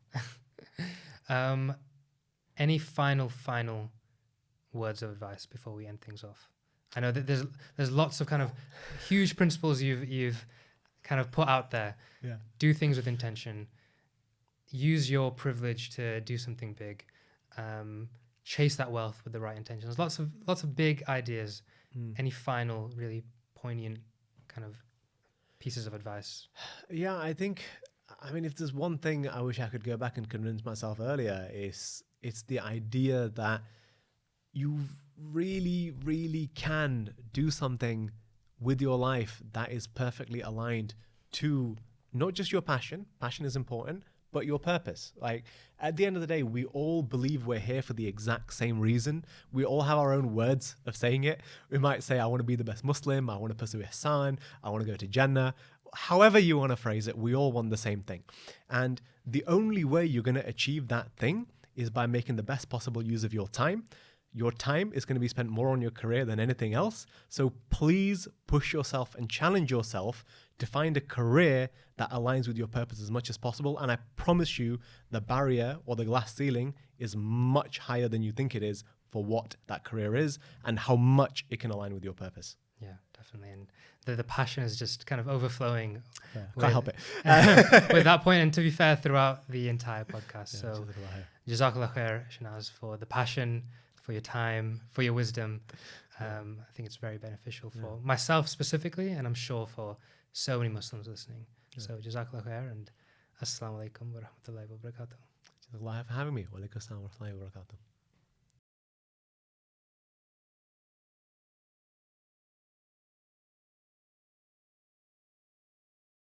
Any final words of advice before we end things off? I know that there's lots of kind of huge principles you've kind of put out there. Yeah. Do things with intention. Use your privilege to do something big. Chase that wealth with the right intentions. Lots of big ideas. Any final really poignant kind of pieces of advice? Yeah, I mean, if there's one thing I wish I could go back and convince myself earlier, it's the idea that you really, really can do something with your life that is perfectly aligned to not just your passion is important, but your purpose. Like, at the end of the day, we all believe we're here for the exact same reason. We all have our own words of saying it. We might say, I want to be the best Muslim, I want to pursue Ihsan, I want to go to Jannah. However you want to phrase it, we all want the same thing. And the only way you're going to achieve that thing is by making the best possible use of your time. Your time is going to be spent more on your career than anything else. So please push yourself and challenge yourself to find a career that aligns with your purpose as much as possible. And I promise you, the barrier or the glass ceiling is much higher than you think it is for what that career is and how much it can align with your purpose. Yeah, definitely. And the passion is just kind of overflowing. Yeah, can't help it. With that point, and to be fair, throughout the entire podcast. Yeah, so, Jazakallah khair, Shinaz, for the passion, for your time, for your wisdom. I think it's very beneficial for myself specifically, and I'm sure for so many Muslims listening. So, Jazakallah khair, and Assalamu alaikum wa rahmatullahi wa barakatuh. Jazakallah for having me. Wa alaikum assalam wa rahmatullahi wa barakatuh.